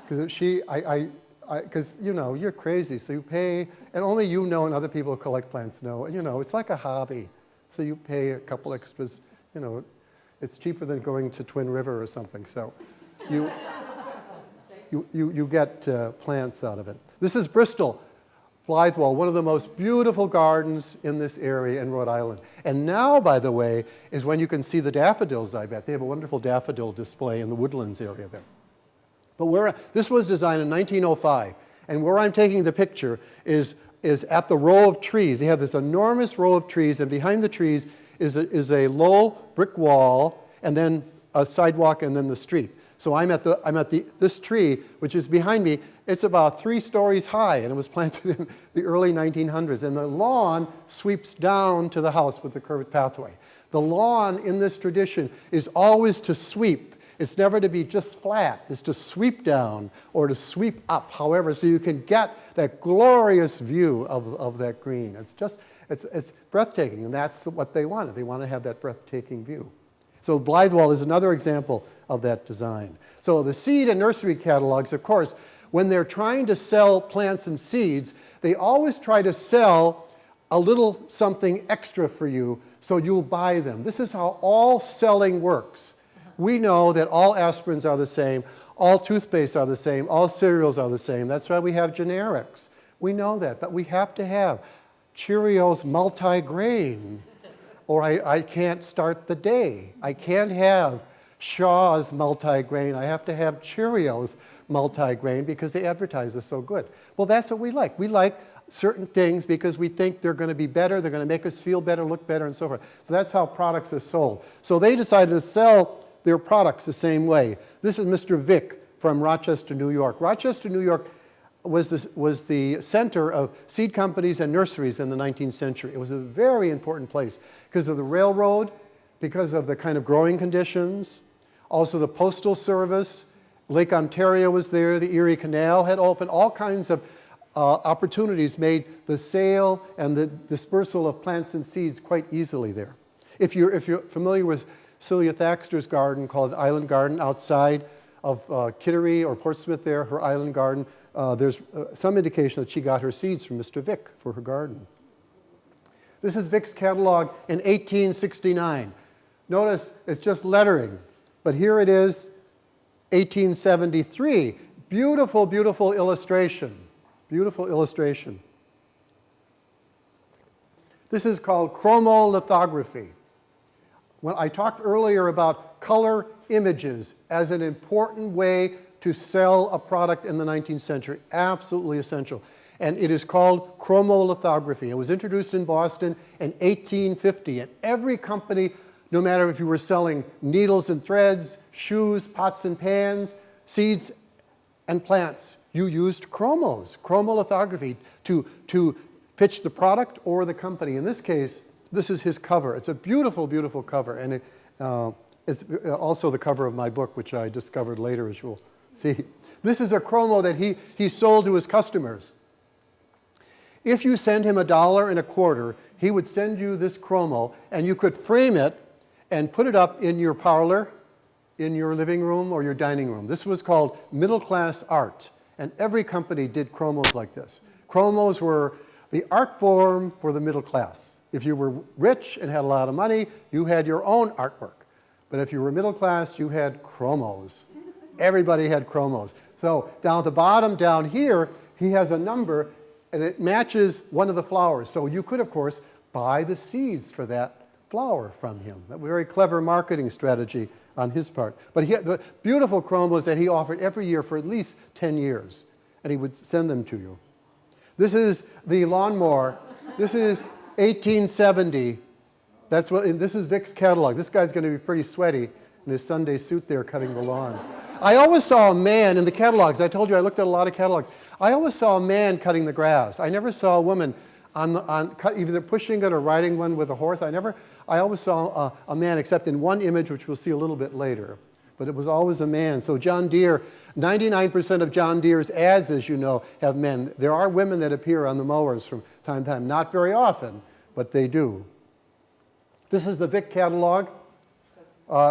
Because you know, you're crazy, so you pay, and only you know and other people who collect plants know, and you know, it's like a hobby. So you pay a couple extras, you know, it's cheaper than going to Twin River or something. So you get plants out of it. This is Bristol, Blythewall, one of the most beautiful gardens in this area in Rhode Island. And now, by the way, is when you can see the daffodils, I bet. They have a wonderful daffodil display in the Woodlands area there. But this was designed in 1905, and where I'm taking the picture is at the row of trees. They have this enormous row of trees, and behind the trees is a low brick wall, and then a sidewalk, and then the street. So I'm at this tree, which is behind me. It's about 3 stories high, and it was planted in the early 1900s. And the lawn sweeps down to the house with the curved pathway. The lawn in this tradition is always to sweep. It's never to be just flat. It's to sweep down or to sweep up, however, so you can get that glorious view of that green. It's breathtaking, and that's what they wanted. They want to have that breathtaking view. So Blythewall is another example of that design. So the seed and nursery catalogs, of course, when they're trying to sell plants and seeds, they always try to sell a little something extra for you so you'll buy them. This is how all selling works. We know that all aspirins are the same, all toothpaste are the same, all cereals are the same. That's why we have generics. We know that, but we have to have Cheerios multi-grain, or I can't start the day. I can't have Shaw's multi-grain. I have to have Cheerios multi-grain because they advertise are so good. Well, that's what we like. We like certain things because we think they're going to be better, they're going to make us feel better, look better, and so forth. So that's how products are sold. So they decided to sell their products the same way. This is Mr. Vick from Rochester, New York. Rochester, New York was the center of seed companies and nurseries in the 19th century. It was a very important place because of the railroad, because of the kind of growing conditions, also the postal service. Lake Ontario was there, the Erie Canal had opened, all kinds of opportunities made the sale and the dispersal of plants and seeds quite easily there. If you're familiar with Celia Thaxter's garden called Island Garden outside of Kittery or Portsmouth there, her island garden, there's some indication that she got her seeds from Mr. Vick for her garden. This is Vick's catalog in 1869. Notice it's just lettering, but here it is, 1873. Beautiful, beautiful illustration. Beautiful illustration. This is called chromolithography. When I talked earlier about color images as an important way to sell a product in the 19th century, absolutely essential. And it is called chromolithography. It was introduced in Boston in 1850. And every company, no matter if you were selling needles and threads, shoes, pots and pans, seeds and plants, you used chromolithography to pitch the product or the company. In this case, this is his cover. It's a beautiful, beautiful cover. And it's also the cover of my book, which I discovered later, as you'll see. This is a chromo that he sold to his customers. If you send him $1.25, he would send you this chromo, and you could frame it and put it up in your parlor, in your living room, or your dining room. This was called middle-class art, and every company did chromos like this. Chromos were the art form for the middle class. If you were rich and had a lot of money, you had your own artwork. But if you were middle class, you had chromos. Everybody had chromos. So down at the bottom, down here, he has a number, and it matches one of the flowers. So you could, of course, buy the seeds for that flower from him. A very clever marketing strategy on his part. But he had the beautiful chromos that he offered every year for at least 10 years, and he would send them to you. This is the lawnmower. This is 1870. This is Vick's catalog. This guy's going to be pretty sweaty in his Sunday suit there cutting the lawn. I always saw a man in the catalogs. I told you I looked at a lot of catalogs. I always saw a man cutting the grass. I never saw a woman either pushing it or riding one with a horse. I always saw a man, except in one image, which we'll see a little bit later. But it was always a man. So John Deere, 99% of John Deere's ads, as you know, have men. There are women that appear on the mowers from time to time. Not very often, but they do. This is the Vick catalog.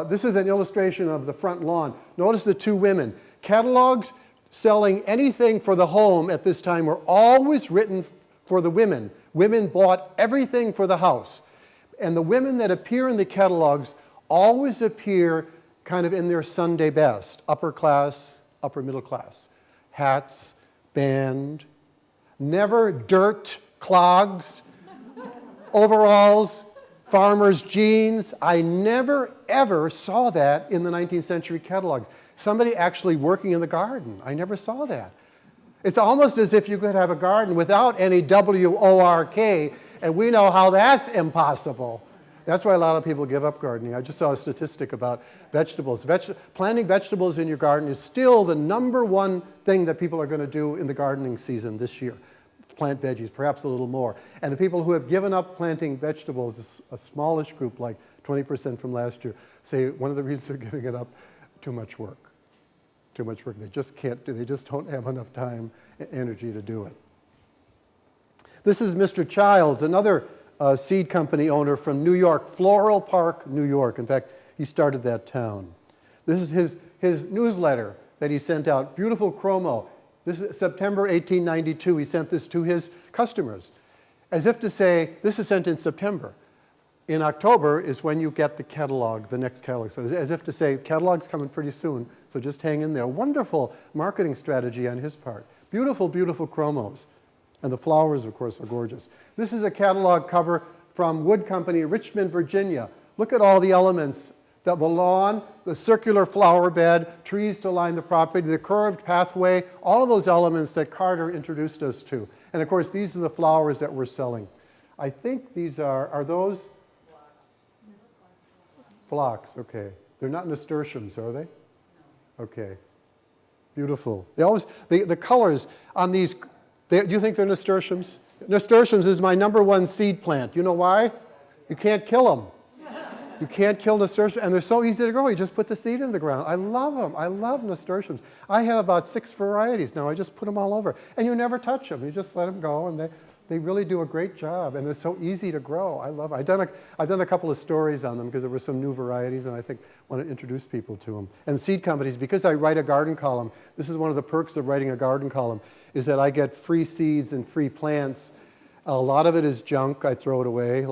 This is an illustration of the front lawn. Notice the two women. Catalogs selling anything for the home at this time were always written for the women. Women bought everything for the house. And the women that appear in the catalogs always appear kind of in their Sunday best. Upper class, upper middle class. Hats, band, never dirt, clogs, overalls, farmer's jeans. I never, ever saw that in the 19th century catalogs. Somebody actually working in the garden. I never saw that. It's almost as if you could have a garden without any W-O-R-K, and we know how that's impossible. That's why a lot of people give up gardening. I just saw a statistic about vegetables. Planting vegetables in your garden is still the #1 thing that people are going to do in the gardening season this year. Plant veggies, perhaps a little more. And the people who have given up planting vegetables, a smallish group, like 20% from last year, say one of the reasons they're giving it up, too much work. Too much work. They just can't do, they just don't have enough time and energy to do it. This is Mr. Childs, another seed company owner from New York, Floral Park, New York. In fact, he started that town. This is his newsletter that he sent out, beautiful chromo. This is September 1892. He sent this to his customers, as if to say, this is sent in September. In October is when you get the catalog, the next catalog. So as if to say, catalog's coming pretty soon, so just hang in there. Wonderful marketing strategy on his part. Beautiful, beautiful chromos. And the flowers, of course, are gorgeous. This is a catalog cover from Wood Company, Richmond, Virginia. Look at all the elements. The lawn, the circular flower bed, trees to line the property, the curved pathway, all of those elements that Carter introduced us to. And of course, these are the flowers that we're selling. I think these are those? Phlox, okay. They're not nasturtiums, are they? Okay. Beautiful. They always, the colors on these, do you think they're nasturtiums? Nasturtiums is my #1 seed plant. You know why? You can't kill them. You can't kill nasturtiums, and they're so easy to grow. You just put the seed in the ground. I love them. I love nasturtiums. I have about 6 varieties now. I just put them all over. And you never touch them. You just let them go, and they really do a great job, and they're so easy to grow. I love it. I've done a couple of stories on them because there were some new varieties, and I think I want to introduce people to them. And seed companies, because I write a garden column, this is one of the perks of writing a garden column, is that I get free seeds and free plants. A lot of it is junk. I throw it away.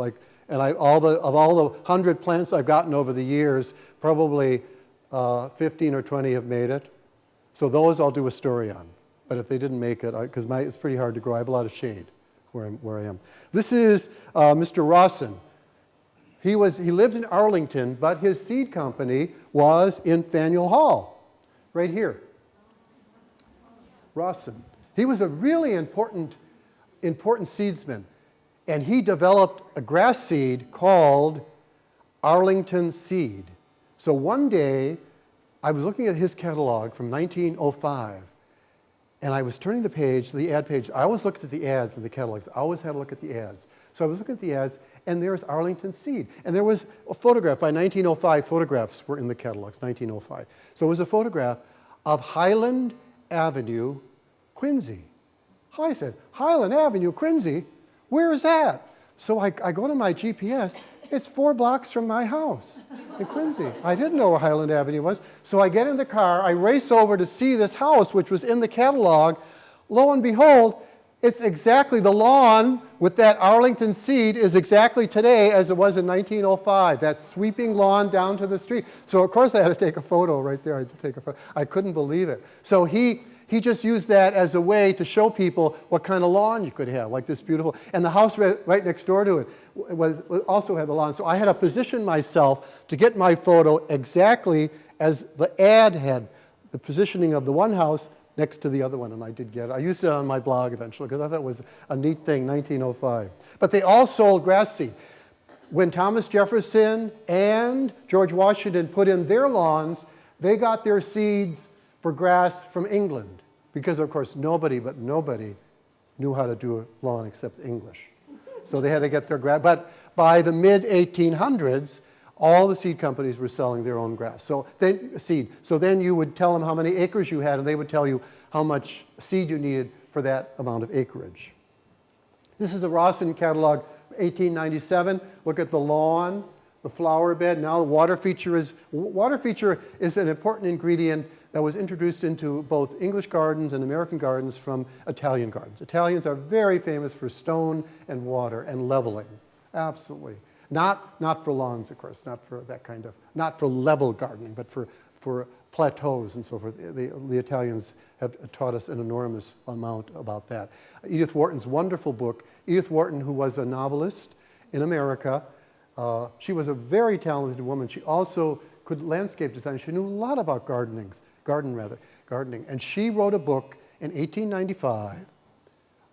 And of all the 100 plants I've gotten over the years, probably 15 or 20 have made it. So those I'll do a story on. But if they didn't make it, because it's pretty hard to grow. I have a lot of shade where I am. This is Mr. Rawson. He lived in Arlington, but his seed company was in Faneuil Hall, right here. Rawson. He was a really important seedsman. And he developed a grass seed called Arlington seed. So one day, I was looking at his catalog from 1905, and I was turning the page, the ad page. I always looked at the ads in the catalogs. I always had to look at the ads. So I was looking at the ads, and there's Arlington seed. And there was a photograph by 1905. Photographs were in the catalogs, 1905. So it was a photograph of Highland Avenue, Quincy. I said, Highland Avenue, Quincy? Where is that? So I go to my GPS. It's 4 blocks from my house in Quincy. I didn't know where Highland Avenue was. So I get in the car. I race over to see this house, which was in the catalog. Lo and behold, it's exactly the lawn with that Arlington seed is exactly today as it was in 1905. That sweeping lawn down to the street. So of course I had to take a photo right there. I had to take a photo. I couldn't believe it. So he just used that as a way to show people what kind of lawn you could have, like this beautiful. And the house right next door to it also had the lawn. So I had to position myself to get my photo exactly as the ad had the positioning of the one house next to the other one, and I did get it. I used it on my blog eventually because I thought it was a neat thing, 1905. But they all sold grass seed. When Thomas Jefferson and George Washington put in their lawns, they got their seeds for grass from England, because of course nobody knew how to do a lawn except English. So they had to get their grass. But by the mid-1800s, all the seed companies were selling their own grass. So then you would tell them how many acres you had, and they would tell you how much seed you needed for that amount of acreage. This is a Rawson catalog, 1897. Look at the lawn, the flower bed. Now the water feature is an important ingredient that was introduced into both English gardens and American gardens from Italian gardens. Italians are very famous for stone and water and leveling, absolutely. Not for lawns, of course, not for level gardening, but for plateaus and so forth. The Italians have taught us an enormous amount about that. Edith Wharton's wonderful book. Edith Wharton, who was a novelist in America, she was a very talented woman. She also could landscape design. She knew a lot about gardening. And she wrote a book in 1895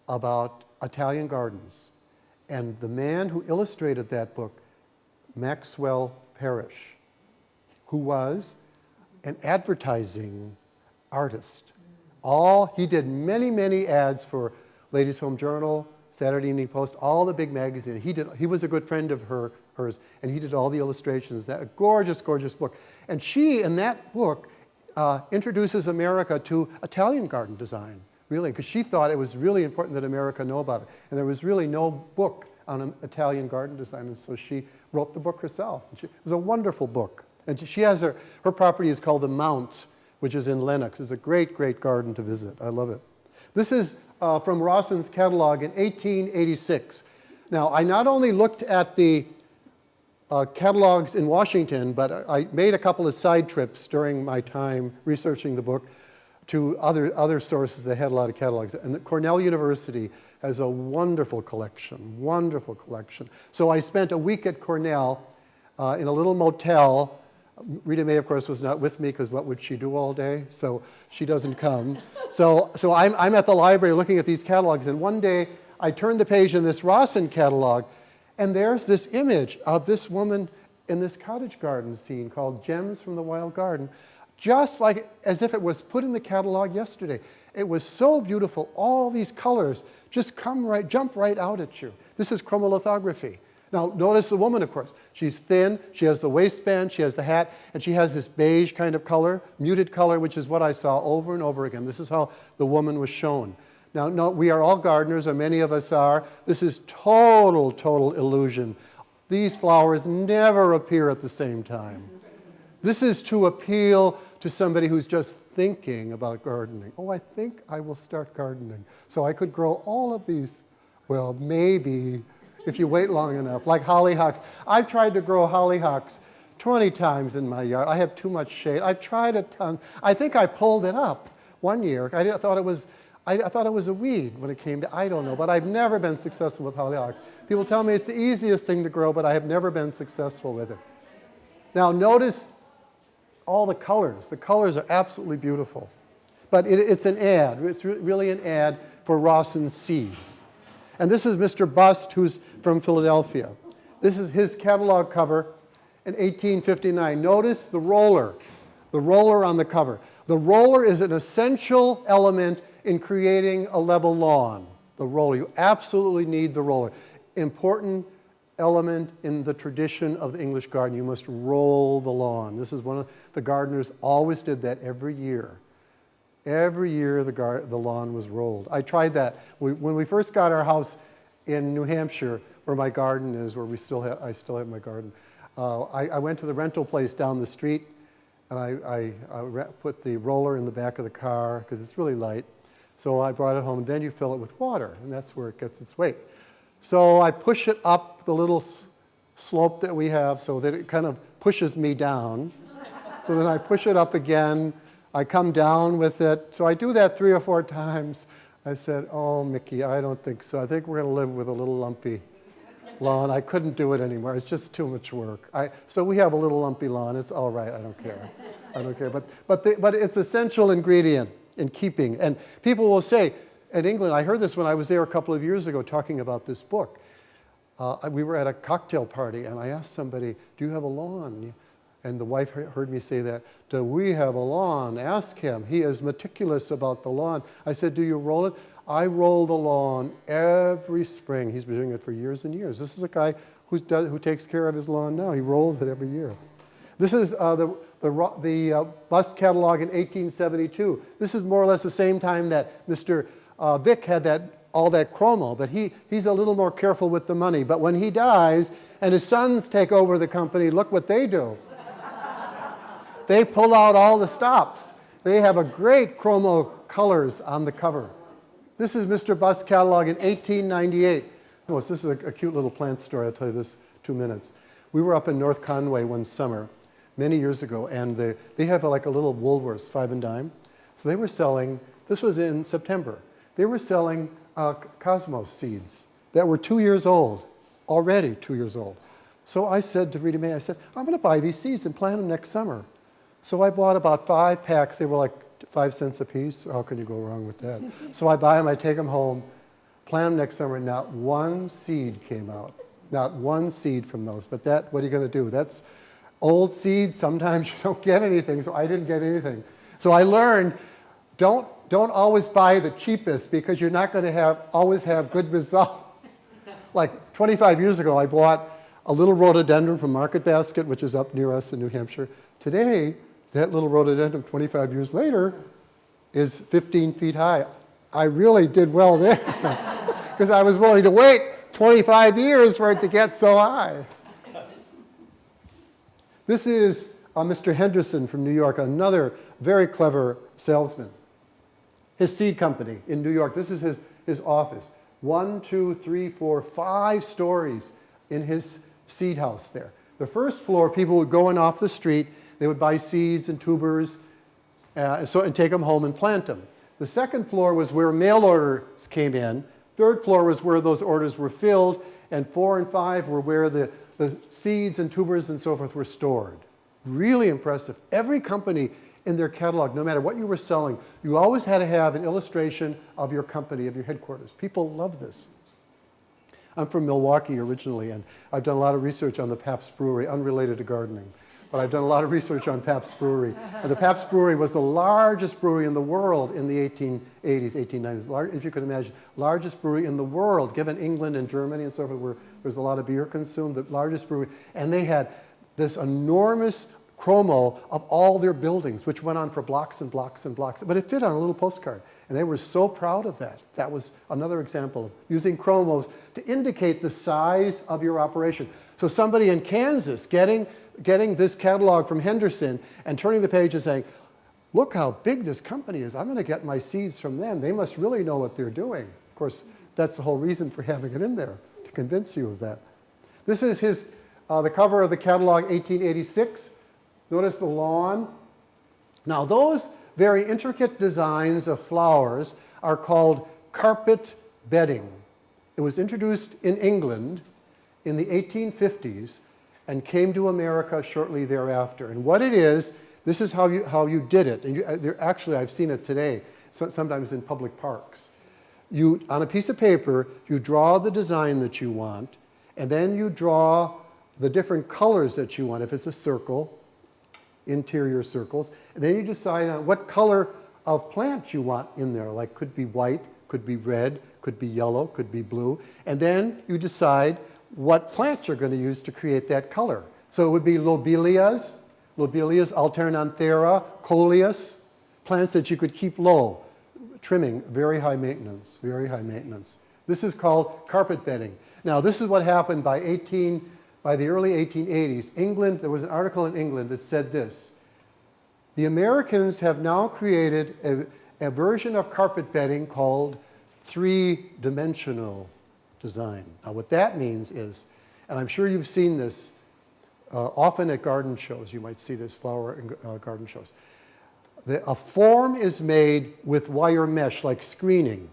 about Italian gardens. And the man who illustrated that book, Maxwell Parrish, who was an advertising artist. He did many, many ads for Ladies' Home Journal, Saturday Evening Post, all the big magazines. He was a good friend of hers, and he did all the illustrations. That a gorgeous, gorgeous book. And she, in that book, introduces America to Italian garden design, really, because she thought it was really important that America know about it. And there was really no book on Italian garden design, and so she wrote the book herself. It was a wonderful book. And she has her property is called the Mount, which is in Lenox. It's a great, great garden to visit. I love it. This is from Rawson's catalog in 1886. Now, I not only looked at the catalogs in Washington, but I made a couple of side trips during my time researching the book to other sources that had a lot of catalogs. And Cornell University has a wonderful collection, wonderful collection. So I spent a week at Cornell in a little motel. Rita May, of course, was not with me because what would she do all day? So she doesn't come. So I'm at the library looking at these catalogs, and one day I turned the page in this Rawson catalog, and there's this image of this woman in this cottage garden scene called Gems from the Wild Garden, just like as if it was put in the catalog yesterday. It was so beautiful. All these colors just jump right out at you. This is chromolithography. Now, notice the woman, of course. She's thin, she has the waistband, she has the hat, and she has this beige kind of color, muted color, which is what I saw over and over again. This is how the woman was shown. Now, no, we are all gardeners, or many of us are. This is total illusion. These flowers never appear at the same time. This is to appeal to somebody who's just thinking about gardening. Oh, I think I will start gardening. So I could grow all of these, well, maybe, if you wait long enough, like hollyhocks. I've tried to grow hollyhocks 20 times in my yard. I have too much shade. I've tried a ton. I think I pulled it up one year. I thought it was a weed when it came to, I don't know, but I've never been successful with hollyhocks. People tell me it's the easiest thing to grow, but I have never been successful with it. Now notice all the colors. The colors are absolutely beautiful. But it's an ad. It's really an ad for Rawson seeds. And this is Mr. Bust, who's from Philadelphia. This is his catalog cover in 1859. Notice the roller on the cover. The roller is an essential element in creating a level lawn. The roller, you absolutely need the roller. Important element in the tradition of the English garden. You must roll the lawn. This is one of the gardeners always did that every year. Every year the lawn was rolled. I tried that. When we first got our house in New Hampshire, where my garden is, where I still have my garden, I went to the rental place down the street, and I put the roller in the back of the car because it's really light. So I brought it home, and then you fill it with water, and that's where it gets its weight. So I push it up the little slope that we have so that it kind of pushes me down. So then I push it up again. I come down with it. So I do that 3 or 4 times. I said, oh, Mickey, I don't think so. I think we're going to live with a little lumpy lawn. I couldn't do it anymore. It's just too much work. So we have a little lumpy lawn. It's all right. I don't care. I don't care. But it's essential ingredient in keeping. And people will say, in England, I heard this when I was there a couple of years ago talking about this book. We were at a cocktail party, and I asked somebody, do you have a lawn? And the wife heard me say that. Do we have a lawn? Ask him. He is meticulous about the lawn. I said, do you roll it? I roll the lawn every spring. He's been doing it for years and years. This is a guy who takes care of his lawn now. He rolls it every year. This is the Bust catalog in 1872. This is more or less the same time that Mr. Vick had all that chromo, but he's a little more careful with the money. But when he dies and his sons take over the company, look what they do. They pull out all the stops. They have a great chromo colors on the cover. This is Mr. Bust's catalog in 1898. Oh, this is a cute little plant story. I'll tell you this 2 minutes. We were up in North Conway one summer, many years ago, and they have like a little Woolworths, 5 and dime. So they were selling, this was in September, they were selling cosmos seeds that were 2 years old, already 2 years old. So I said to Rita May, I said, I'm going to buy these seeds and plant them next summer. So I bought about 5 packs. They were like 5 cents a piece. How can you go wrong with that? So I buy them, I take them home, plant them next summer, and not one seed came out. Not one seed from those. But what are you going to do? That's old seeds. Sometimes you don't get anything, so I didn't get anything. So I learned, don't always buy the cheapest because you're not going to always have good results. Like 25 years ago, I bought a little rhododendron from Market Basket, which is up near us in New Hampshire. Today, that little rhododendron 25 years later is 15 feet high. I really did well there because I was willing to wait 25 years for it to get so high. This is Mr. Henderson from New York, another very clever salesman. His seed company in New York, this is his office. 1, 2, 3, 4, 5 stories in his seed house there. The first floor, people would go in off the street, they would buy seeds and tubers and take them home and plant them. The second floor was where mail orders came in. Third floor was where those orders were filled, and 4 and 5 were where the seeds and tubers and so forth were stored. Really impressive. Every company in their catalog, no matter what you were selling, you always had to have an illustration of your company, of your headquarters. People love this. I'm from Milwaukee originally, and I've done a lot of research on the Pabst Brewery, unrelated to gardening. But I've done a lot of research on Pabst Brewery. And the Pabst Brewery was the largest brewery in the world in the 1880s, 1890s. If you can imagine, largest brewery in the world, given England and Germany and so forth, where there's a lot of beer consumed, the largest brewery. And they had this enormous chromo of all their buildings, which went on for blocks and blocks and blocks. But it fit on a little postcard. And they were so proud of that. That was another example of using chromos to indicate the size of your operation. So somebody in Kansas getting this catalog from Henderson and turning the page and saying, look how big this company is. I'm going to get my seeds from them. They must really know what they're doing. Of course, that's the whole reason for having it in there, to convince you of that. This is the cover of the catalog, 1886. Notice the lawn. Now, those very intricate designs of flowers are called carpet bedding. It was introduced in England in the 1850s and came to America shortly thereafter. And what it is, this is how you did it. And actually, I've seen it today, sometimes in public parks. On a piece of paper, you draw the design that you want, and then you draw the different colors that you want. If it's a circle, interior circles, and then you decide on what color of plant you want in there. Like, could be white, could be red, could be yellow, could be blue, and then you decide what plant you're going to use to create that color. So it would be lobelias, alternanthera, coleus, plants that you could keep low, trimming, very high maintenance, very high maintenance. This is called carpet bedding. Now, this is what happened by the early 1880s. England, there was an article in England that said this: the Americans have now created a version of carpet bedding called three-dimensional design. Now, what that means is, and I'm sure you've seen this often at garden shows, you might see this, flower and garden shows. A form is made with wire mesh, like screening.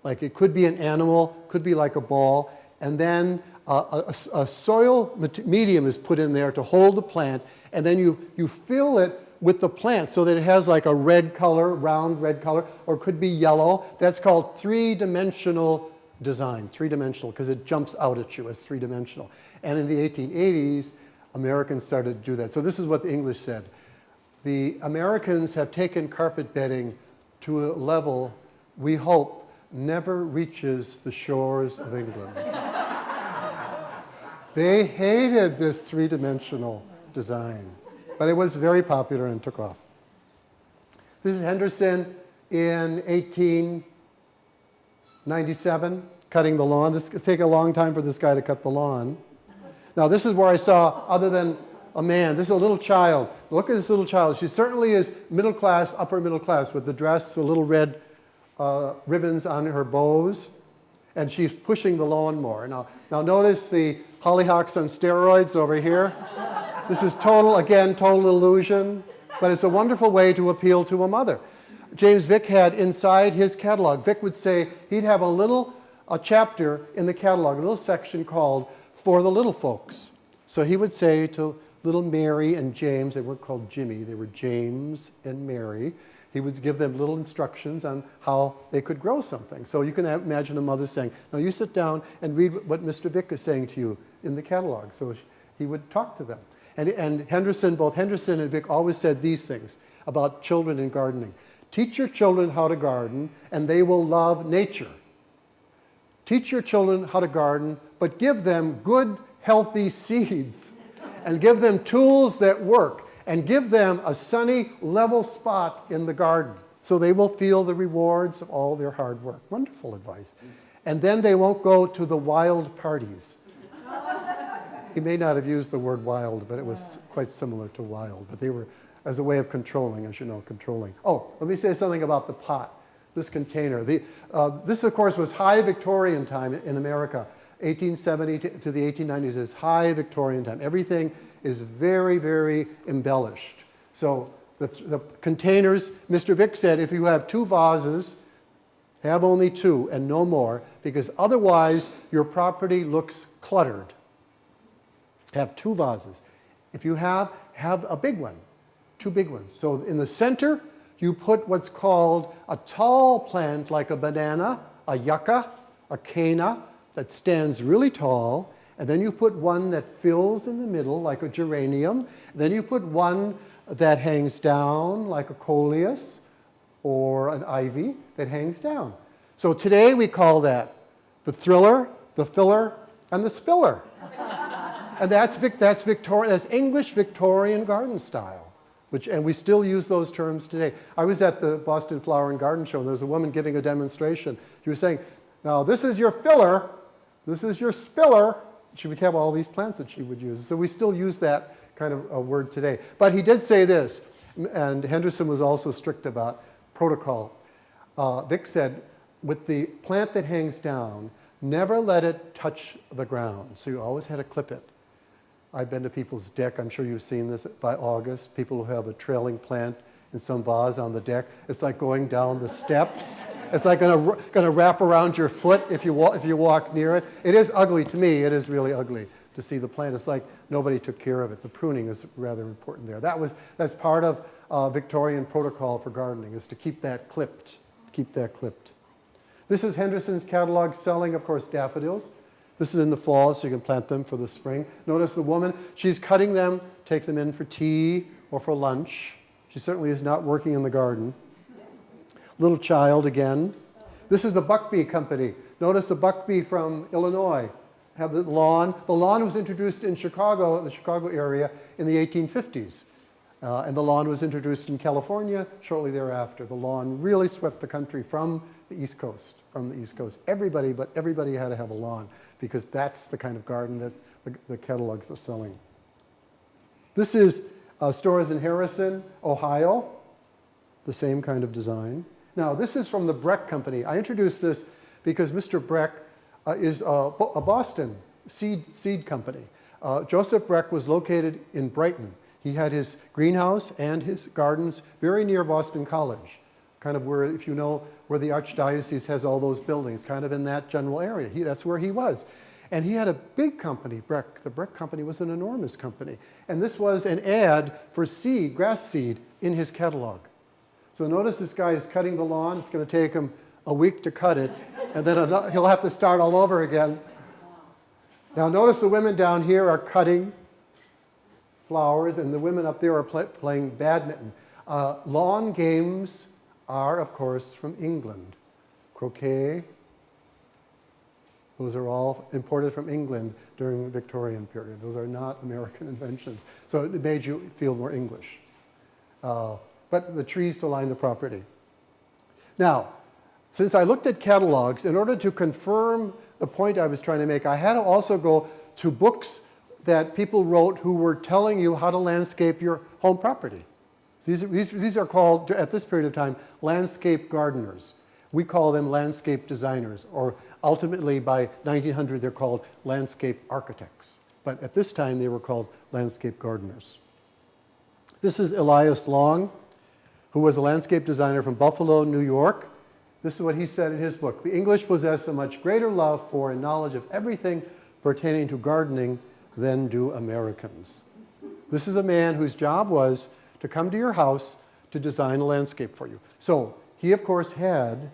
Like it could be an animal, could be like a ball, and then a soil medium is put in there to hold the plant, and then you fill it with the plant so that it has like a red color, round red color, or it could be yellow. That's called three-dimensional design, three-dimensional, because it jumps out at you as three-dimensional. And in the 1880s, Americans started to do that. So this is what the English said. The Americans have taken carpet bedding to a level we hope never reaches the shores of England. They hated this three-dimensional design, but it was very popular and took off. This is Henderson in 1897, cutting the lawn. This is taking a long time for this guy to cut the lawn. Now, this is where I saw, other than a man, this is a little child. Look at this little child. She certainly is middle class, upper middle class, with the dress, the little red ribbons on her bows, and she's pushing the lawnmower. Now notice the hollyhocks on steroids over here. This is total illusion, but it's a wonderful way to appeal to a mother. James Vick had inside his catalog, Vick would say he'd have a chapter in the catalog, a little section called For the Little Folks. So he would say to little Mary and James, they weren't called Jimmy, they were James and Mary. He would give them little instructions on how they could grow something. So you can imagine a mother saying, now you sit down and read what Mr. Vick is saying to you in the catalog. So he would talk to them. And Henderson, both Henderson and Vick always said these things about children and gardening. Teach your children how to garden, and they will love nature. Teach your children how to garden, but give them good, healthy seeds. And give them tools that work. And give them a sunny, level spot in the garden so they will feel the rewards of all their hard work. Wonderful advice. And then they won't go to the wild parties. He may not have used the word wild, but it was quite similar to wild. But they were as a way of controlling, as you know, controlling. Oh, let me say something about the pot, this container. This, of course, was high Victorian time in America. 1870 to the 1890s is high Victorian time. Everything is very, very embellished. So the containers, Mr. Vick said, if you have 2 vases, have only 2 and no more, because otherwise your property looks cluttered. Have 2 vases. If you have a big one, 2 big ones. So in the center, you put what's called a tall plant like a banana, a yucca, a cana, that stands really tall, and then you put one that fills in the middle like a geranium, then you put one that hangs down like a coleus or an ivy that hangs down. So today we call that the thriller, the filler, and the spiller. And that's English Victorian garden style, and we still use those terms today. I was at the Boston Flower and Garden Show, and there was a woman giving a demonstration. She was saying, now this is your filler, this is your spiller. She would have all these plants that she would use. So we still use that kind of a word today. But he did say this, and Henderson was also strict about protocol. Vick said, with the plant that hangs down, never let it touch the ground. So you always had to clip it. I've been to people's deck. I'm sure you've seen this by August. People who have a trailing plant in some vase on the deck. It's like going down the steps. It's like going to wrap around your foot if you walk near it. It is ugly to me. It is really ugly to see the plant. It's like nobody took care of it. The pruning is rather important there. That's part of Victorian protocol for gardening, is to keep that clipped. Keep that clipped. This is Henderson's catalog selling, of course, daffodils. This is in the fall, so you can plant them for the spring. Notice the woman, she's cutting them, take them in for tea or for lunch. She certainly is not working in the garden. Little child again. This is the Buckbee Company. Notice the Buckbee from Illinois have the lawn. The lawn was introduced in Chicago, the Chicago area, in the 1850s. And the lawn was introduced in California shortly thereafter. The lawn really swept the country from the East Coast, Everybody had to have a lawn, because that's the kind of garden that the catalogs are selling. This is stores in Harrison, Ohio, the same kind of design. Now, this is from the Breck Company. I introduced this because Mr. Breck is a Boston seed company. Joseph Breck was located in Brighton. He had his greenhouse and his gardens very near Boston College, kind of where, if you know, where the Archdiocese has all those buildings, kind of in that general area. That's where he was. And he had a big company, Breck. The Breck Company was an enormous company. And this was an ad for seed, grass seed, in his catalog. So notice this guy is cutting the lawn. It's going to take him a week to cut it, and then he'll have to start all over again. Now notice the women down here are cutting flowers, and the women up there are playing badminton. Lawn games are, of course, from England. Croquet, those are all imported from England during the Victorian period. Those are not American inventions. So it made you feel more English. But the trees to line the property. Now, since I looked at catalogs, in order to confirm the point I was trying to make, I had to also go to books that people wrote who were telling you how to landscape your home property. These are called, at this period of time, landscape gardeners. We call them landscape designers, or ultimately by 1900 they're called landscape architects. But at this time they were called landscape gardeners. This is Elias Long, who was a landscape designer from Buffalo, New York. This is what he said in his book. The English possess a much greater love for and knowledge of everything pertaining to gardening than do Americans. This is a man whose job was to come to your house to design a landscape for you. So he, of course, had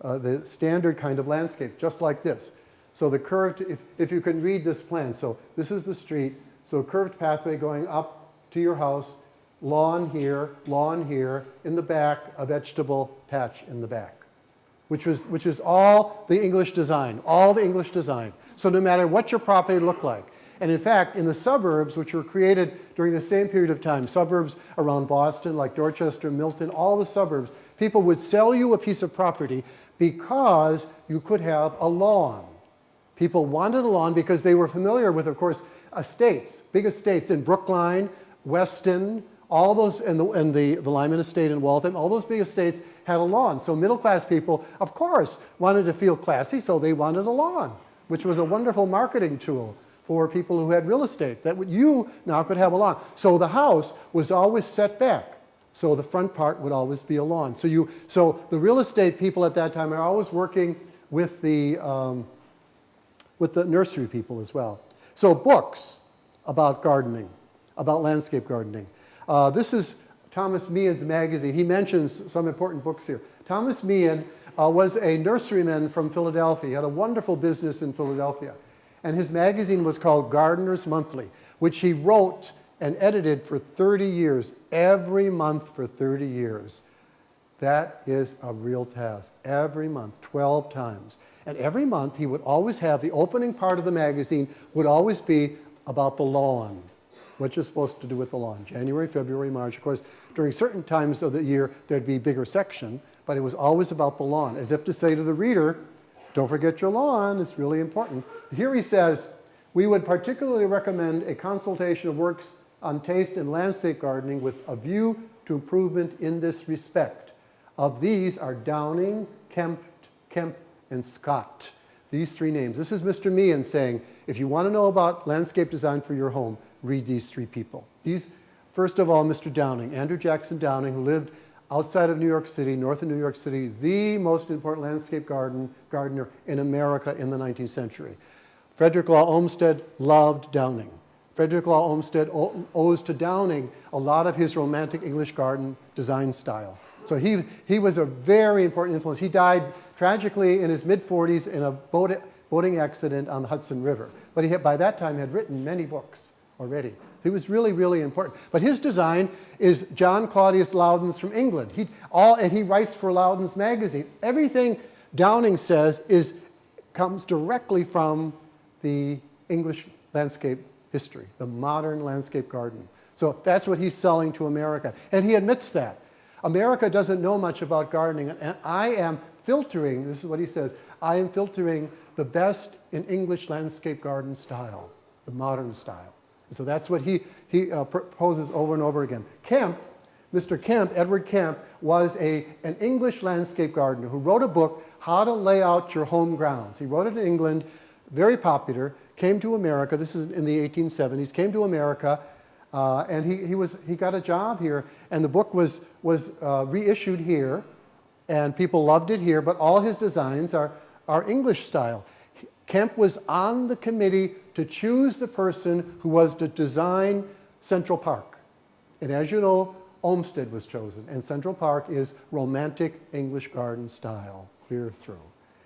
the standard kind of landscape, just like this. So the curved, if you can read this plan, so this is the street, so curved pathway going up to your house, lawn here, in the back, a vegetable patch in the back. which is all the English design, all the English design. So no matter what your property looked like. And in fact, in the suburbs, which were created during the same period of time, suburbs around Boston, like Dorchester, Milton, all the suburbs, people would sell you a piece of property because you could have a lawn. People wanted a lawn because they were familiar with, of course, estates, big estates in Brookline, Weston, all those, and the Lyman Estate in Waltham, all those big estates had a lawn. So middle-class people, of course, wanted to feel classy, so they wanted a lawn, which was a wonderful marketing tool for people who had real estate, that you now could have a lawn. So the house was always set back. So the front part would always be a lawn. So the real estate people at that time are always working with the nursery people as well. So books about gardening, about landscape gardening. This is Thomas Meehan's magazine. He mentions some important books here. Thomas Meehan was a nurseryman from Philadelphia. He had a wonderful business in Philadelphia. And his magazine was called Gardener's Monthly, which he wrote and edited for 30 years, every month for 30 years. That is a real task. Every month, 12 times. And every month he would always have, the opening part of the magazine would always be about the lawn. What you're supposed to do with the lawn. January, February, March. Of course, during certain times of the year, there'd be a bigger section, but it was always about the lawn, as if to say to the reader, don't forget your lawn, it's really important. Here he says, we would particularly recommend a consultation of works on taste in landscape gardening with a view to improvement in this respect. Of these are Downing, Kemp, and Scott. These three names. This is Mr. Meehan saying, if you want to know about landscape design for your home, read these three people. First of all, Mr. Downing, Andrew Jackson Downing, who lived outside of New York City, north of New York City, the most important landscape gardener in America in the 19th century. Frederick Law Olmsted loved Downing. Frederick Law Olmsted owes to Downing a lot of his romantic English garden design style. So he was a very important influence. He died tragically in his mid-40s in a boating accident on the Hudson River. But he by that time had written many books already. He was really, really important. But his design is John Claudius Loudon's from England. And he writes for Loudon's magazine. Everything Downing says comes directly from the English landscape history, the modern landscape garden. So that's what he's selling to America. And he admits that. America doesn't know much about gardening, and I am filtering, this is what he says, I am filtering the best in English landscape garden style, the modern style. So that's what he proposes over and over again. Kemp, Mr. Kemp, Edward Kemp, was an English landscape gardener who wrote a book, How to Lay Out Your Home Grounds. He wrote it in England, very popular, came to America, this is in the 1870s, came to America, and he got a job here, and the book was reissued here, and people loved it here, but all his designs are English style. Kemp was on the committee to choose the person who was to design Central Park. And as you know, Olmsted was chosen, and Central Park is romantic English garden style, clear through.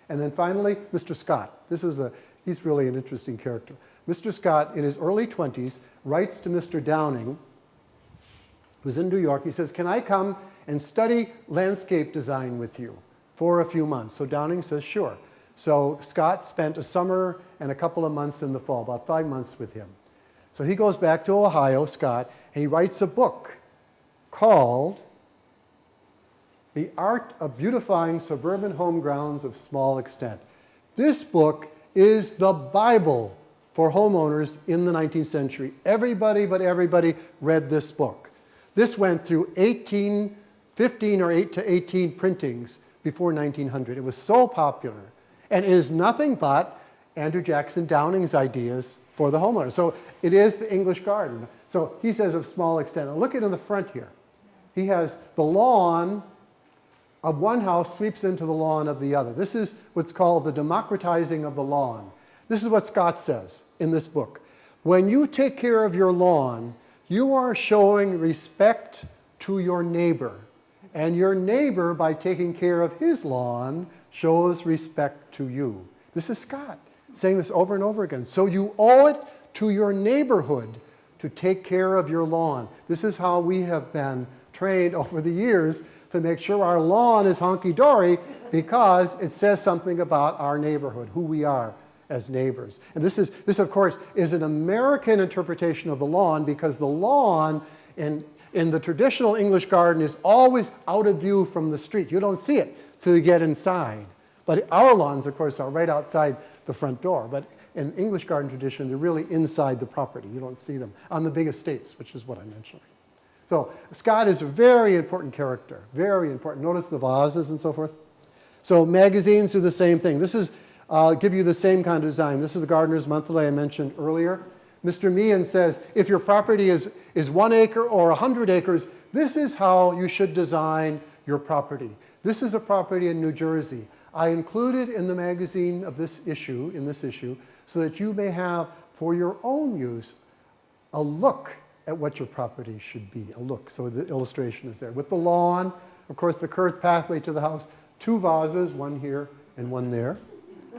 And then finally, Mr. Scott. He's really an interesting character. Mr. Scott, in his early 20s, writes to Mr. Downing, who's in New York. He says, can I come and study landscape design with you for a few months? So Downing says, sure. So Scott spent a summer and a couple of months in the fall, about 5 months with him. So he goes back to Ohio, Scott, and he writes a book called The Art of Beautifying Suburban Home Grounds of Small Extent. This book is the Bible for homeowners in the 19th century. Everybody but everybody read this book. This went through 15 or 8 to 18 printings before 1900. It was so popular. And it is nothing but Andrew Jackson Downing's ideas for the homeowner. So it is the English garden. So he says of small extent. Now look at in the front here. He has the lawn of one house sweeps into the lawn of the other. This is what's called the democratizing of the lawn. This is what Scott says in this book. When you take care of your lawn, you are showing respect to your neighbor. And your neighbor, by taking care of his lawn, shows respect to you. This is Scott saying this over and over again. So you owe it to your neighborhood to take care of your lawn. This is how we have been trained over the years to make sure our lawn is honky-dory because it says something about our neighborhood, who we are as neighbors. And this, of course, is an American interpretation of the lawn because the lawn in the traditional English garden is always out of view from the street. You don't see it till you get inside. But our lawns, of course, are right outside the front door. But in English garden tradition, they're really inside the property. You don't see them on the big estates, which is what I'm mentioning. So Scott is a very important character, very important. Notice the vases and so forth. So magazines do the same thing. This is, give you the same kind of design. This is the Gardener's Monthly I mentioned earlier. Mr. Meehan says, if your property is 1 acre or 100 acres, this is how you should design your property. This is a property in New Jersey. I included in the magazine of this issue, so that you may have, for your own use, a look at what your property should be, a look. So the illustration is there. With the lawn, of course, the curved pathway to the house, 2 vases, one here and one there,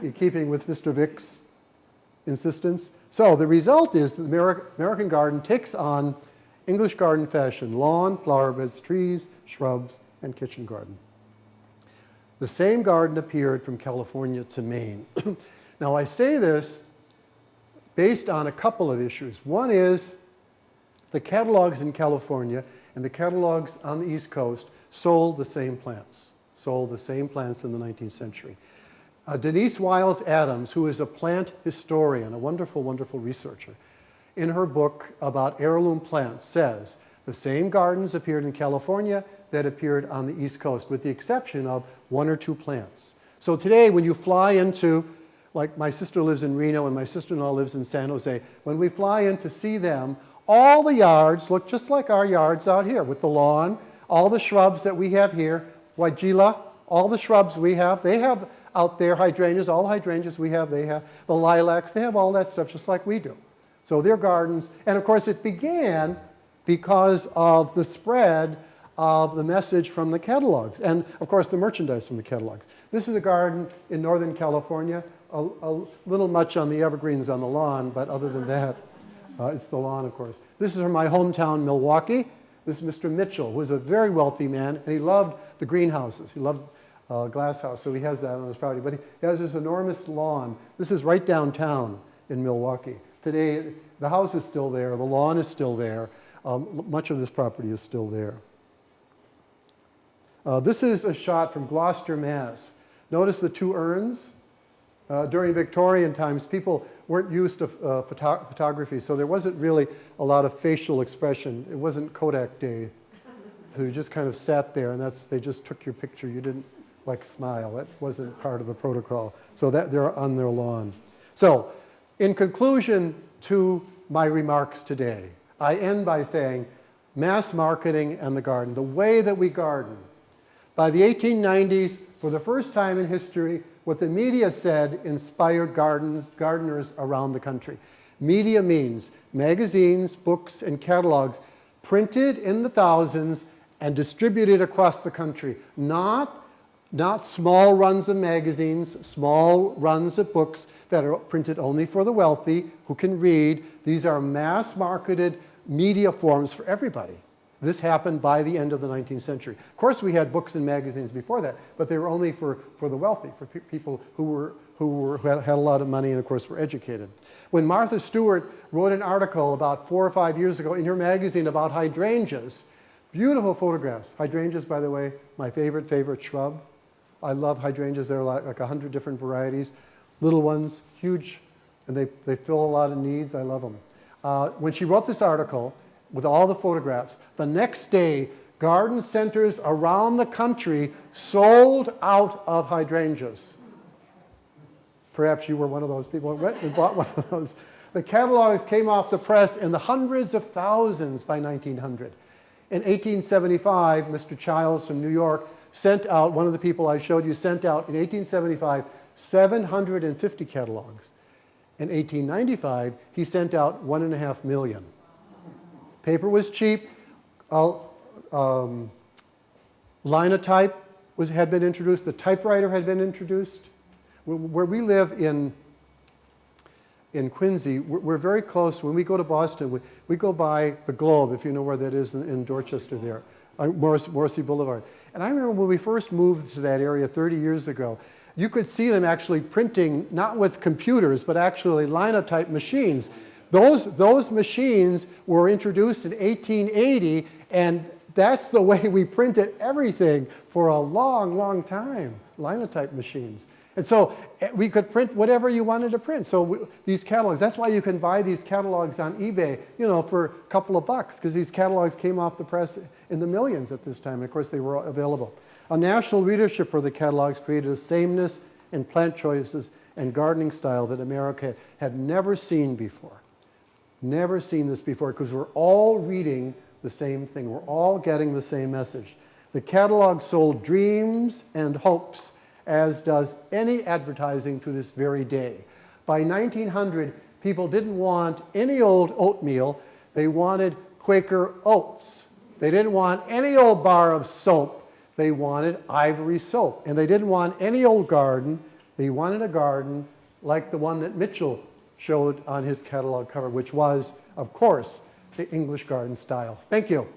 in keeping with Mr. Vick's insistence. So the result is that the American garden takes on English garden fashion: lawn, flower beds, trees, shrubs, and kitchen garden. The same garden appeared from California to Maine. Now I say this based on a couple of issues. One is the catalogs in California and the catalogs on the East Coast sold the same plants, in the 19th century. Denise Wiles Adams, who is a plant historian, a wonderful, wonderful researcher, in her book about heirloom plants says the same gardens appeared in California that appeared on the East Coast, with the exception of 1 or 2 plants. So today, when you fly into, like my sister lives in Reno and my sister-in-law lives in San Jose, when we fly in to see them, all the yards look just like our yards out here, with the lawn, all the shrubs that we have here, Weigela, all the shrubs we have, they have out there hydrangeas, all the hydrangeas we have, they have the lilacs, they have all that stuff just like we do. So their gardens, and of course it began because of the spread of the message from the catalogs, and of course the merchandise from the catalogs. This is a garden in Northern California, a little much on the evergreens on the lawn, but other than that, it's the lawn, of course. This is from my hometown, Milwaukee. This is Mr. Mitchell, who was a very wealthy man, and he loved the greenhouses. He loved glass house, so he has that on his property. But he has this enormous lawn. This is right downtown in Milwaukee. Today, the house is still there, the lawn is still there. Much of this property is still there. This is a shot from Gloucester, Mass. Notice the 2 urns. During Victorian times, people weren't used to photography, so there wasn't really a lot of facial expression. It wasn't Kodak day. So you just kind of sat there, and they just took your picture. You didn't like smile. That wasn't part of the protocol. So that they're on their lawn. So in conclusion to my remarks today, I end by saying mass marketing and the garden, the way that we garden. By the 1890s, for the first time in history, what the media said inspired gardeners around the country. Media means magazines, books, and catalogs printed in the thousands and distributed across the country. Not small runs of magazines, small runs of books that are printed only for the wealthy who can read. These are mass-marketed media forms for everybody. This happened by the end of the 19th century. Of course, we had books and magazines before that, but they were only for the wealthy, for people who had a lot of money and, of course, were educated. When Martha Stewart wrote an article about 4 or 5 years ago in her magazine about hydrangeas, beautiful photographs. Hydrangeas, by the way, my favorite shrub. I love hydrangeas. There are like 100 different varieties. Little ones, huge, and they fill a lot of needs. I love them. When she wrote this article, with all the photographs, the next day, garden centers around the country sold out of hydrangeas. Perhaps you were one of those people who went and bought one of those. The catalogs came off the press in the hundreds of thousands by 1900. In 1875, Mr. Childs from New York sent out, one of the people I showed you sent out in 1875, 750 catalogs. In 1895, he sent out 1.5 million. Paper was cheap. Linotype had been introduced. The typewriter had been introduced. Where we live in Quincy, we're very close. When we go to Boston, we go by the Globe, if you know where that is in Dorchester there. Morrissey Boulevard. And I remember when we first moved to that area 30 years ago, you could see them actually printing, not with computers, but actually linotype machines. Those machines were introduced in 1880, and that's the way we printed everything for a long, long time, linotype machines. And so we could print whatever you wanted to print. So these catalogs, that's why you can buy these catalogs on eBay, you know, for a couple of bucks, because these catalogs came off the press in the millions at this time. And of course, they were available. A national readership for the catalogs created a sameness in plant choices and gardening style that America had never seen before. Never seen this before, because we're all reading the same thing. We're all getting the same message. The catalog sold dreams and hopes, as does any advertising to this very day. By 1900, people didn't want any old oatmeal. They wanted Quaker oats. They didn't want any old bar of soap. They wanted ivory soap. And they didn't want any old garden. They wanted a garden like the one that Mitchell showed on his catalog cover, which was, of course, the English garden style. Thank you.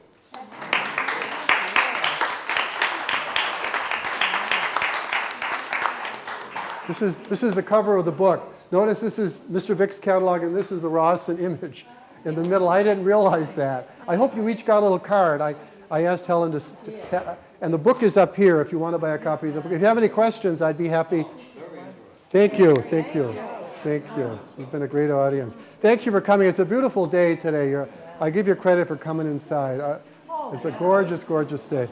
This is the cover of the book. Notice this is Mr. Vick's catalog, and this is the Rawson image in the middle. I didn't realize that. I hope you each got a little card. I asked Helen to, and the book is up here if you want to buy a copy of the book. If you have any questions, I'd be happy. Thank you, thank you, thank you. You've been a great audience. Thank you for coming. It's a beautiful day today. I give you credit for coming inside. It's a gorgeous, gorgeous day.